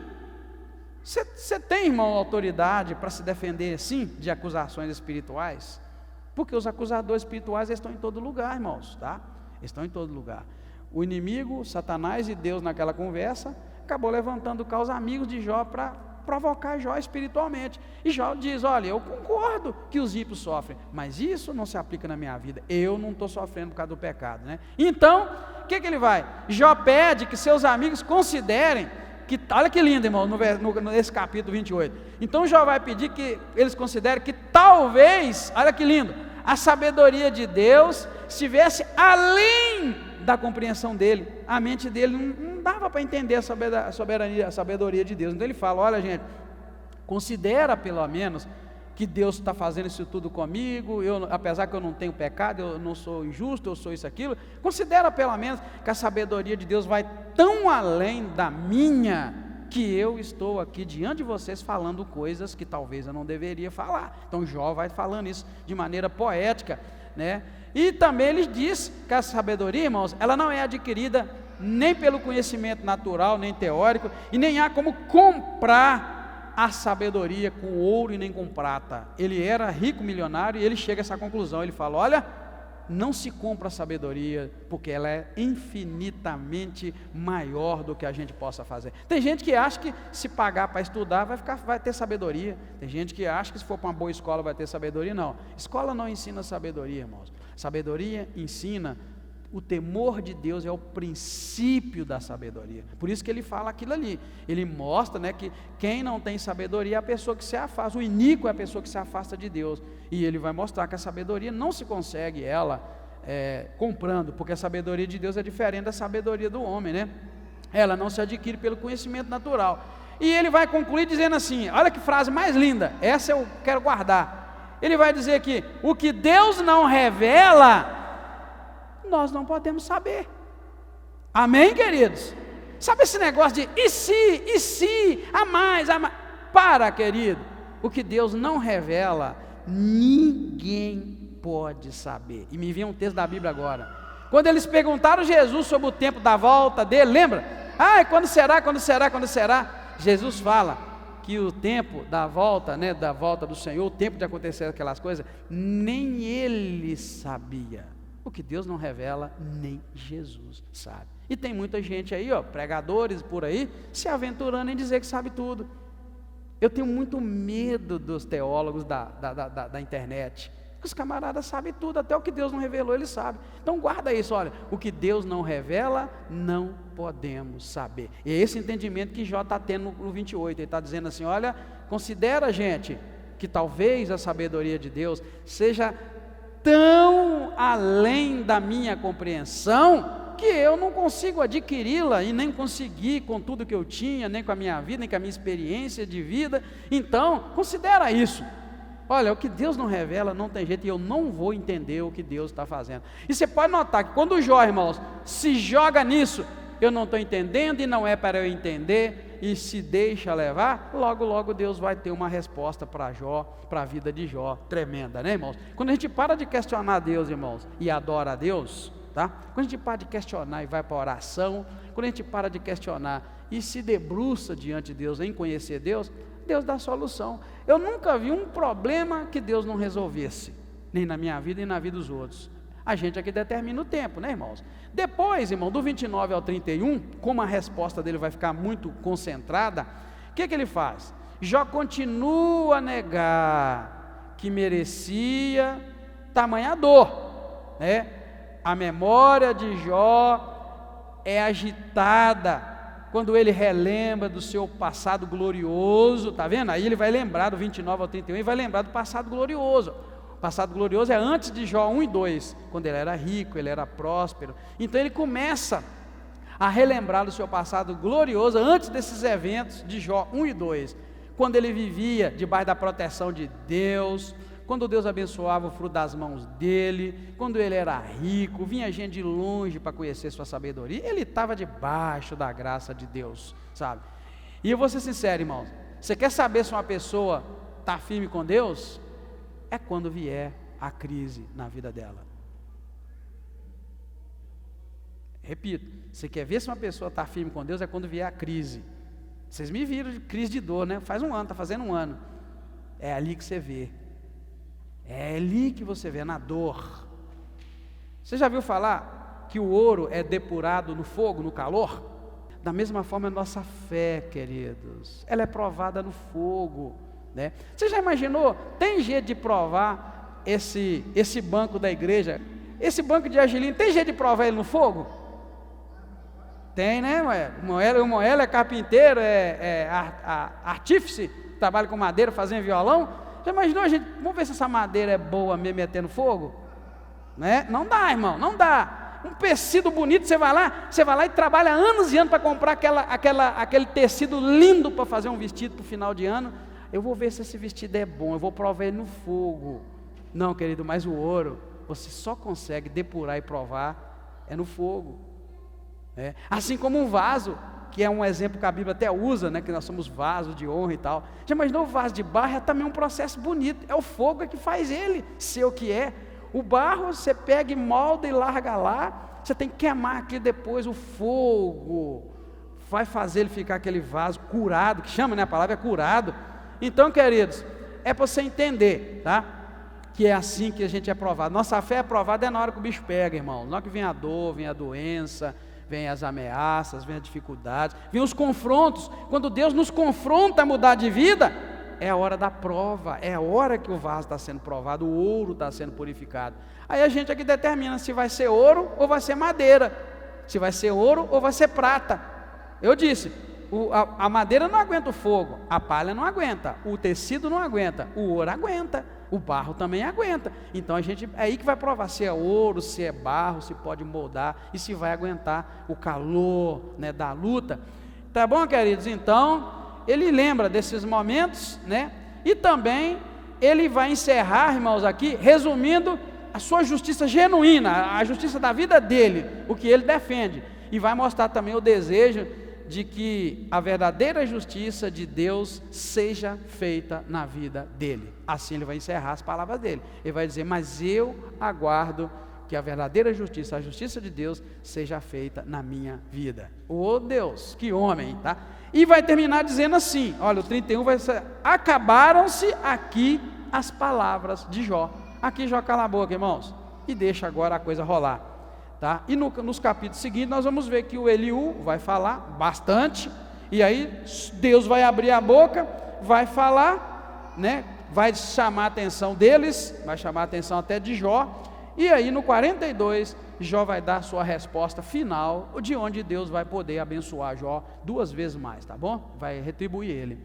Você tem, irmão, autoridade para se defender, assim, de acusações espirituais? Porque os acusadores espirituais estão em todo lugar, irmãos, tá? Estão em todo lugar. O inimigo, Satanás e Deus naquela conversa, acabou levantando cá os amigos de Jó para provocar Jó espiritualmente. E Jó diz, olha, eu concordo que os ímpios sofrem, mas isso não se aplica na minha vida, eu não estou sofrendo por causa do pecado, né? Então, o que ele vai? Jó pede que seus amigos considerem, que, olha que lindo, irmão, nesse capítulo 28, então Jó vai pedir que eles considerem que talvez, olha que lindo, a sabedoria de Deus estivesse além da compreensão dele, a mente dele não dava para entender a sabedoria de Deus. Então ele fala, olha gente, considera pelo menos que Deus está fazendo isso tudo comigo, apesar que eu não tenho pecado, eu não sou injusto, eu sou isso, aquilo, considera pelo menos que a sabedoria de Deus vai tão além da minha, que eu estou aqui diante de vocês falando coisas que talvez eu não deveria falar. Então Jó vai falando isso de maneira poética, né? E também ele diz que a sabedoria, irmãos, ela não é adquirida nem pelo conhecimento natural, nem teórico, e nem há como comprar a sabedoria com ouro e nem com prata. Ele era rico, milionário, e ele chega a essa conclusão, ele fala, olha, não se compra a sabedoria, porque ela é infinitamente maior do que a gente possa fazer. Tem gente que acha que se pagar para estudar vai ter sabedoria. Tem gente que acha que se for para uma boa escola vai ter sabedoria. Não, escola não ensina sabedoria, irmãos. Sabedoria ensina o temor de Deus, é o princípio da sabedoria. Por isso que ele fala aquilo ali. Ele mostra, né, que quem não tem sabedoria é a pessoa que se afasta. O iníquo é a pessoa que se afasta de Deus. E ele vai mostrar que a sabedoria não se consegue comprando, porque a sabedoria de Deus é diferente da sabedoria do homem, né? Ela não se adquire pelo conhecimento natural. E ele vai concluir dizendo assim, olha que frase mais linda, essa eu quero guardar. Ele vai dizer que o que Deus não revela, nós não podemos saber. Amém, queridos? Sabe esse negócio de e se, a mais, para, querido, o que Deus não revela, ninguém pode saber. E me envia um texto da Bíblia agora, quando eles perguntaram a Jesus sobre o tempo da volta dele, lembra? Quando será? Jesus fala que o tempo da volta, da volta do Senhor, o tempo de acontecer aquelas coisas, nem ele sabia. O que Deus não revela, nem Jesus sabe. E tem muita gente aí, pregadores por aí, se aventurando em dizer que sabe tudo. Eu tenho muito medo dos teólogos da internet, que os camaradas sabem tudo, até o que Deus não revelou, eles sabem. Então guarda isso, olha, o que Deus não revela, não podemos saber. E é esse entendimento que Jó está tendo no 28, ele está dizendo assim, olha, considera, gente, que talvez a sabedoria de Deus seja tão além da minha compreensão, que eu não consigo adquiri-la, e nem consegui com tudo que eu tinha, nem com a minha vida, nem com a minha experiência de vida. Então, considera isso. Olha, o que Deus não revela, não tem jeito, e eu não vou entender o que Deus está fazendo. E você pode notar que quando Jó, irmãos, se joga nisso, eu não estou entendendo, e não é para eu entender, e se deixa levar, logo, logo Deus vai ter uma resposta para Jó, para a vida de Jó, tremenda, né, irmãos? Quando a gente para de questionar Deus, irmãos, e adora a Deus, tá? Quando a gente para de questionar e vai para a oração, quando a gente para de questionar e se debruça diante de Deus em conhecer Deus, Deus dá solução. Eu nunca vi um problema que Deus não resolvesse, nem na minha vida nem na vida dos outros. A gente aqui determina o tempo, né, irmãos? Depois, irmão, do 29 ao 31, como a resposta dele vai ficar muito concentrada, o que ele faz? Jó continua a negar que merecia tamanha dor, né? A memória de Jó é agitada quando ele relembra do seu passado glorioso, tá vendo? Aí ele vai lembrar do 29 ao 31 e vai lembrar do passado glorioso. O passado glorioso é antes de Jó 1 e 2, quando ele era rico, ele era próspero. Então ele começa a relembrar do seu passado glorioso antes desses eventos de Jó 1 e 2, quando ele vivia debaixo da proteção de Deus, quando Deus abençoava o fruto das mãos dele, quando ele era rico, vinha gente de longe para conhecer sua sabedoria, ele estava debaixo da graça de Deus, sabe? E eu vou ser sincero, irmãos, você quer saber se uma pessoa está firme com Deus? É quando vier a crise na vida dela. Repito, você quer ver se uma pessoa está firme com Deus? É quando vier a crise. Vocês me viram de crise de dor, né? Faz um ano, está fazendo um ano. É ali que você vê. É ali que você vê, na dor. Você já viu falar que o ouro é depurado no fogo, no calor? Da mesma forma a nossa fé, queridos, ela é provada no fogo, né? Você já imaginou? Tem jeito de provar esse banco da igreja, esse banco de argilino, tem jeito de provar ele no fogo? Tem, né, Moela? O Moela é carpinteiro, artífice, trabalha com madeira, fazendo violão. Já imaginou, gente? Vamos ver se essa madeira é boa mesmo metendo fogo? Né? Não dá, irmão, não dá. Um tecido bonito, você vai lá e trabalha anos e anos para comprar aquele tecido lindo para fazer um vestido para o final de ano. Eu vou ver se esse vestido é bom, eu vou provar ele no fogo. Não, querido, mas o ouro, você só consegue depurar e provar no fogo. Assim como um vaso, que é um exemplo que a Bíblia até usa, né, que nós somos vasos de honra e tal. Já imaginou o vaso de barro? É também um processo bonito, é o fogo que faz ele ser o que é. O barro você pega e molda e larga lá, você tem que queimar aqui depois, o fogo vai fazer ele ficar aquele vaso curado, que chama, né, a palavra é curado. Então, queridos, é para você entender, tá? Que é assim que a gente é provado. Nossa fé é provada na hora que o bicho pega, irmão. Na hora que vem a dor, vem a doença, vem as ameaças, vem as dificuldades, vem os confrontos. Quando Deus nos confronta a mudar de vida, é a hora da prova, é a hora que o vaso está sendo provado, o ouro está sendo purificado. Aí a gente aqui determina se vai ser ouro ou vai ser madeira, se vai ser ouro ou vai ser prata. Eu disse, a madeira não aguenta o fogo, a palha não aguenta, o tecido não aguenta, o ouro aguenta, o barro também aguenta. Então a gente, é aí que vai provar se é ouro, se é barro, se pode moldar e se vai aguentar o calor, né, da luta. Tá bom, queridos? Então ele lembra desses momentos, né? E também ele vai encerrar, irmãos, aqui resumindo a sua justiça genuína, a justiça da vida dele, o que ele defende. e vai mostrar também o desejo de que a verdadeira justiça de Deus seja feita na vida dele. Assim ele vai encerrar as palavras dele. Ele vai dizer: mas eu aguardo que a verdadeira justiça, a justiça de Deus, seja feita na minha vida. Oh Deus, que homem, tá? E vai terminar dizendo assim, olha, o 31 vai ser: acabaram-se aqui as palavras de Jó. Aqui Jó cala a boca, irmãos, e deixa agora a coisa rolar. Tá? E nos capítulos seguintes nós vamos ver que o Eliú vai falar bastante, e aí Deus vai abrir a boca, vai falar, né? Vai chamar a atenção deles, vai chamar a atenção até de Jó, e aí no 42 Jó vai dar sua resposta final, de onde Deus vai poder abençoar Jó 2 vezes mais, tá bom? Vai retribuir ele.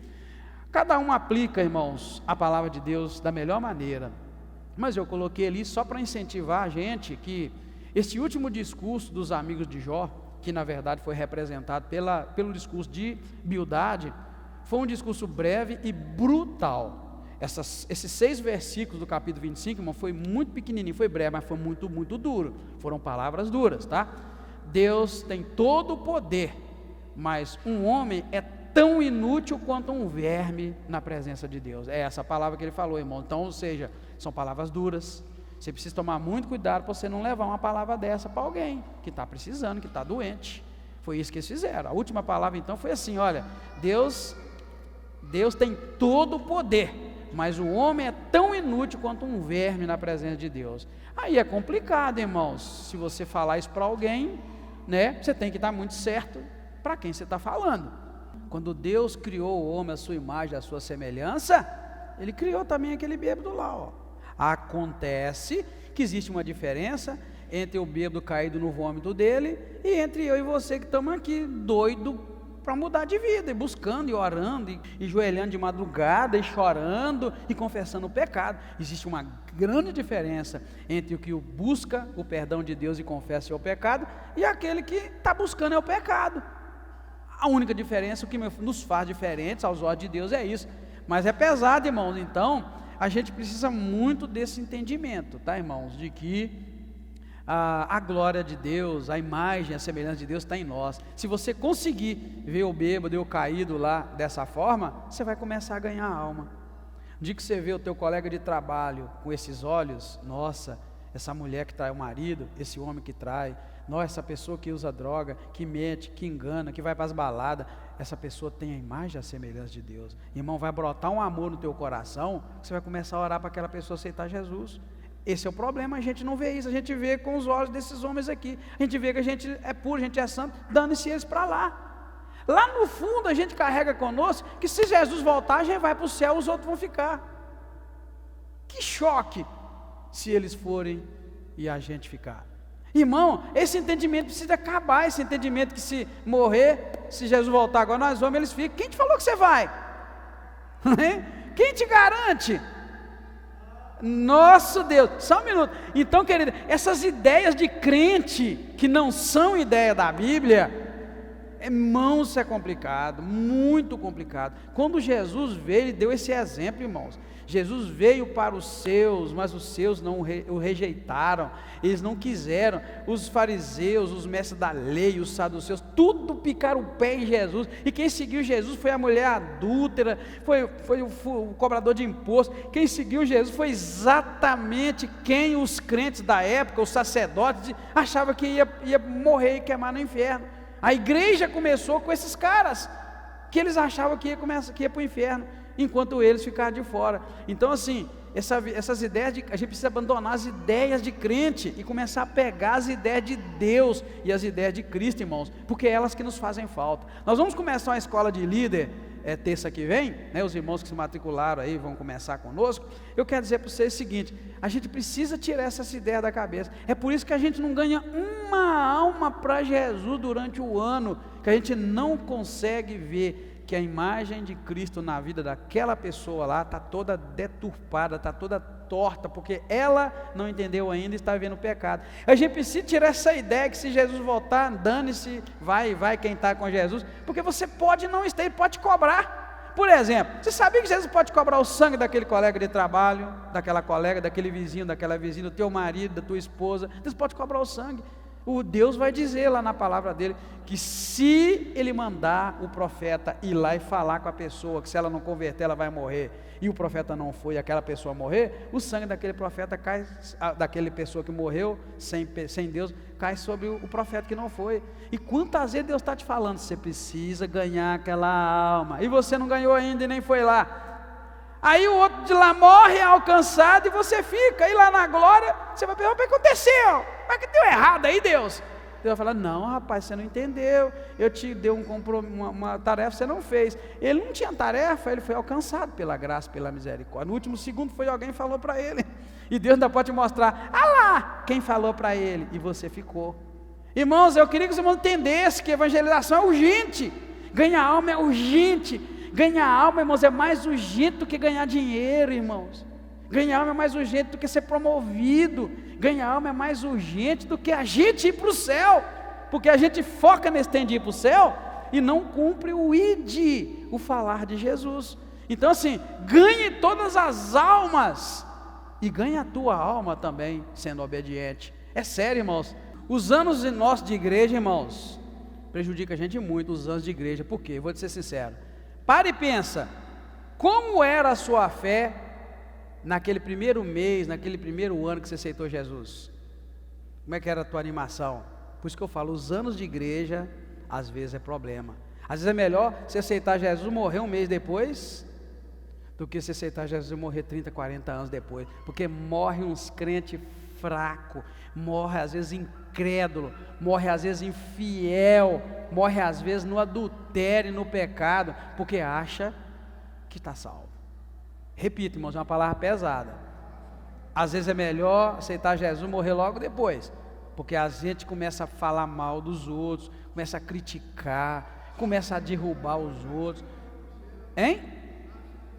Cada um aplica, irmãos, a palavra de Deus da melhor maneira, mas eu coloquei ali só para incentivar a gente que esse último discurso dos amigos de Jó, que na verdade foi representado pelo discurso de Bildade, foi um discurso breve e brutal. Esses 6 versículos do capítulo 25, irmão, foi muito pequenininho, foi breve, mas foi muito, muito duro. Foram palavras duras, tá? Deus tem todo o poder, mas um homem é tão inútil quanto um verme na presença de Deus. É essa palavra que ele falou, irmão. Então, ou seja, são palavras duras. Você precisa tomar muito cuidado para você não levar uma palavra dessa para alguém que está precisando, que está doente. Foi isso que eles fizeram. A última palavra então foi assim: olha, Deus tem todo o poder, mas o homem é tão inútil quanto um verme na presença de Deus. Aí é complicado, irmãos. Se você falar isso para alguém, né, você tem que estar muito certo para quem você está falando. Quando Deus criou o homem à sua imagem, à sua semelhança, ele criou também aquele bêbado lá, ó. Acontece que existe uma diferença entre o bêbado caído no vômito dele e entre eu e você que estamos aqui doido para mudar de vida, e buscando e orando e joelhando de madrugada e chorando e confessando o pecado. Existe uma grande diferença entre o que busca o perdão de Deus e confessa o seu pecado e aquele que está buscando o pecado. A única diferença, o que nos faz diferentes aos olhos de Deus é isso. Mas é pesado, irmãos. Então a gente precisa muito desse entendimento, tá, irmãos? De que a glória de Deus, a imagem, a semelhança de Deus está em nós. Se você conseguir ver o bêbado e o caído lá dessa forma, você vai começar a ganhar a alma. No dia que você vê o teu colega de trabalho com esses olhos: nossa, essa mulher que trai o marido, esse homem que trai, nossa, essa pessoa que usa droga, que mente, que engana, que vai para as baladas, essa pessoa tem a imagem e a semelhança de Deus. Irmão, vai brotar um amor no teu coração, que você vai começar a orar para aquela pessoa aceitar Jesus. Esse é o problema, a gente não vê isso, a gente vê com os olhos desses homens aqui, a gente vê que a gente é puro, a gente é santo, dando-se eles para lá. Lá no fundo a gente carrega conosco que se Jesus voltar, a gente vai para o céu, os outros vão ficar. Que choque se eles forem e a gente ficar. Irmão, esse entendimento precisa acabar, esse entendimento que se morrer, se Jesus voltar agora, nós vamos, eles ficam. Quem te falou que você vai? Quem te garante? Nosso Deus, só um minuto. Então, querido, essas ideias de crente que não são ideia da Bíblia, irmãos, isso é complicado, muito complicado. Quando Jesus veio, ele deu esse exemplo, irmãos. Jesus veio para os seus, mas os seus não o rejeitaram, eles não quiseram. Os fariseus, os mestres da lei, os saduceus, tudo picaram o pé em Jesus, e quem seguiu Jesus foi a mulher adúltera, foi o cobrador de imposto. Quem seguiu Jesus foi exatamente quem os crentes da época, os sacerdotes, achavam que ia morrer e queimar no inferno. A igreja começou com esses caras, que eles achavam que ia para o inferno, enquanto eles ficaram de fora. Então assim, essas ideias, a gente precisa abandonar as ideias de crente e começar a pegar as ideias de Deus e as ideias de Cristo, irmãos, porque é elas que nos fazem falta. Nós vamos começar uma escola de líder terça que vem, né? Os irmãos que se matricularam aí vão começar conosco. Eu quero dizer para vocês o seguinte: a gente precisa tirar essas ideias da cabeça. É por isso que a gente não ganha uma alma para Jesus durante o ano, que a gente não consegue ver que a imagem de Cristo na vida daquela pessoa lá está toda deturpada, está toda torta, porque ela não entendeu ainda e está vivendo o pecado. A gente precisa tirar essa ideia que se Jesus voltar, dane-se, vai quem está com Jesus, porque você pode não estar, ele pode cobrar. Por exemplo, você sabia que Jesus pode cobrar o sangue daquele colega de trabalho, daquela colega, daquele vizinho, daquela vizinha, do teu marido, da tua esposa? Deus pode cobrar o sangue. O Deus vai dizer lá na palavra dele, que se ele mandar o profeta ir lá e falar com a pessoa, que se ela não converter ela vai morrer, e o profeta não foi, e aquela pessoa morrer, o sangue daquele profeta cai, daquela pessoa que morreu sem Deus, cai sobre o profeta que não foi. E quantas vezes Deus está te falando, você precisa ganhar aquela alma, e você não ganhou ainda e nem foi lá. Aí o outro de lá morre, é alcançado, e você fica, e lá na glória, você vai perguntar, o que aconteceu? Mas que deu errado aí, Deus? Deus vai falar, não rapaz, você não entendeu, eu te dei uma tarefa, você não fez. Ele não tinha tarefa, ele foi alcançado pela graça, pela misericórdia. No último segundo foi alguém que falou para ele, e Deus ainda pode te mostrar, lá, quem falou para ele, e você ficou. Irmãos, eu queria que os irmãos entendessem que evangelização é urgente, ganhar alma é urgente. Ganhar alma, irmãos, é mais urgente do que ganhar dinheiro, irmãos. Ganhar alma é mais urgente do que ser promovido. Ganhar alma é mais urgente do que a gente ir para o céu, porque a gente foca nesse tem de ir para o céu e não cumpre o id, o falar de Jesus. Então assim, ganhe todas as almas e ganhe a tua alma também, sendo obediente. É sério, irmãos. Os anos nossos de igreja, irmãos, prejudica a gente muito, os anos de igreja. Por quê? Vou te ser sincero. Para e pensa, como era a sua fé naquele primeiro mês, naquele primeiro ano que você aceitou Jesus? Como é que era a tua animação? Por isso que eu falo, os anos de igreja, às vezes é problema. Às vezes é melhor você aceitar Jesus e morrer um mês depois, do que você aceitar Jesus e morrer 30, 40 anos depois. Porque morre uns crentes fracos, morre às vezes incrédulo, morre às vezes infiel, morre às vezes no adultério, no pecado, porque acha que está salvo. Repito, irmãos, é uma palavra pesada. Às vezes é melhor aceitar Jesus e morrer logo depois, porque a gente começa a falar mal dos outros, começa a criticar, começa a derrubar os outros,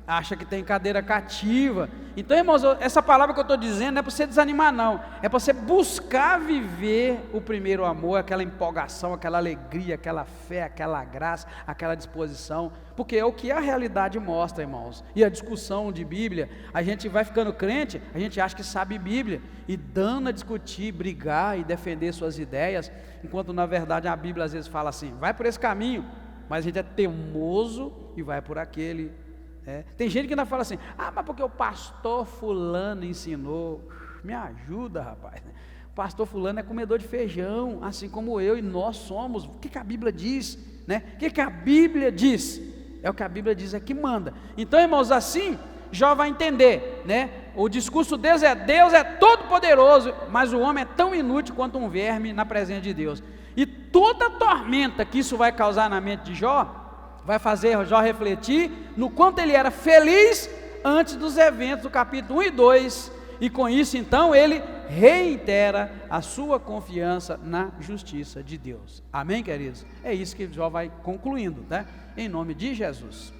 acha que tem cadeira cativa. Então, irmãos, essa palavra que eu estou dizendo não é para você desanimar não, é para você buscar viver o primeiro amor, aquela empolgação, aquela alegria, aquela fé, aquela graça, aquela disposição, porque é o que a realidade mostra, irmãos. E a discussão de Bíblia, a gente vai ficando crente, a gente acha que sabe Bíblia, e dando a discutir, brigar e defender suas ideias, enquanto na verdade a Bíblia às vezes fala assim, vai por esse caminho, mas a gente é teimoso e vai por aquele. Tem gente que ainda fala assim, mas porque o pastor fulano ensinou. Me ajuda, rapaz. O pastor fulano é comedor de feijão, assim como eu, e nós somos. O que a Bíblia diz? O que a Bíblia diz? É o que a Bíblia diz, é que manda. Então, irmãos, assim Jó vai entender, o discurso deles é, Deus é todo poderoso, mas o homem é tão inútil quanto um verme na presença de Deus. E toda tormenta que isso vai causar na mente de Jó, vai fazer Jó refletir no quanto ele era feliz antes dos eventos do capítulo 1 e 2, e com isso então ele reitera a sua confiança na justiça de Deus. Amém, queridos? É isso que Jó vai concluindo, em nome de Jesus.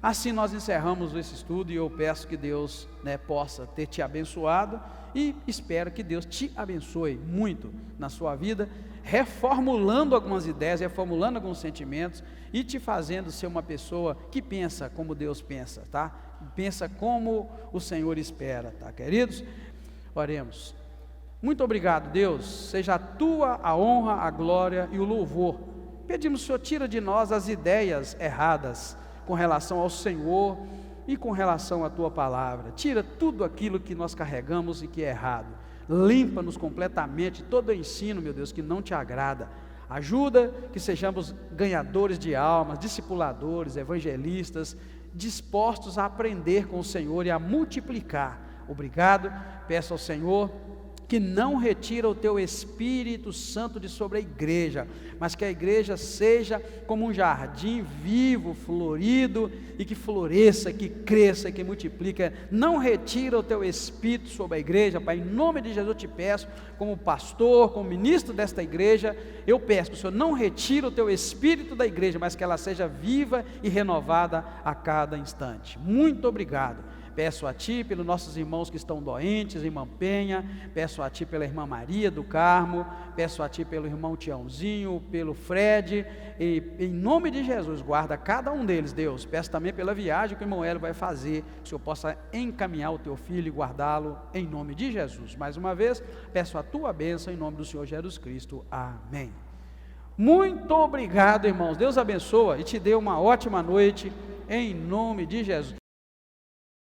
Assim nós encerramos esse estudo, e eu peço que Deus possa ter te abençoado, e espero que Deus te abençoe muito na sua vida, reformulando algumas ideias, reformulando alguns sentimentos, e te fazendo ser uma pessoa que pensa como Deus pensa, pensa como o Senhor espera, queridos? Oremos. Muito obrigado, Deus, seja a tua a honra, a glória e o louvor. Pedimos, Senhor, tira de nós as ideias erradas com relação ao Senhor e com relação à tua palavra. Tira tudo aquilo que nós carregamos e que é errado. Limpa-nos completamente todo o ensino, meu Deus, que não te agrada. Ajuda que sejamos ganhadores de almas, discipuladores, evangelistas, dispostos a aprender com o Senhor e a multiplicar. Obrigado, peço ao Senhor que não retira o teu Espírito Santo de sobre a igreja, mas que a igreja seja como um jardim vivo, florido, e que floresça, que cresça, que multiplique. Não retira o teu Espírito sobre a igreja, Pai, em nome de Jesus eu te peço, como pastor, como ministro desta igreja, eu peço que o Senhor não retire o teu Espírito da igreja, mas que ela seja viva e renovada a cada instante. Muito obrigado. Peço a Ti pelos nossos irmãos que estão doentes, irmã Penha, peço a Ti pela irmã Maria do Carmo, peço a Ti pelo irmão Tiãozinho, pelo Fred, e em nome de Jesus, guarda cada um deles, Deus. Peço também pela viagem que o irmão Hélio vai fazer, que o Senhor possa encaminhar o Teu filho e guardá-lo em nome de Jesus. Mais uma vez, peço a Tua bênção em nome do Senhor Jesus Cristo. Amém. Muito obrigado, irmãos. Deus abençoa e te dê uma ótima noite em nome de Jesus.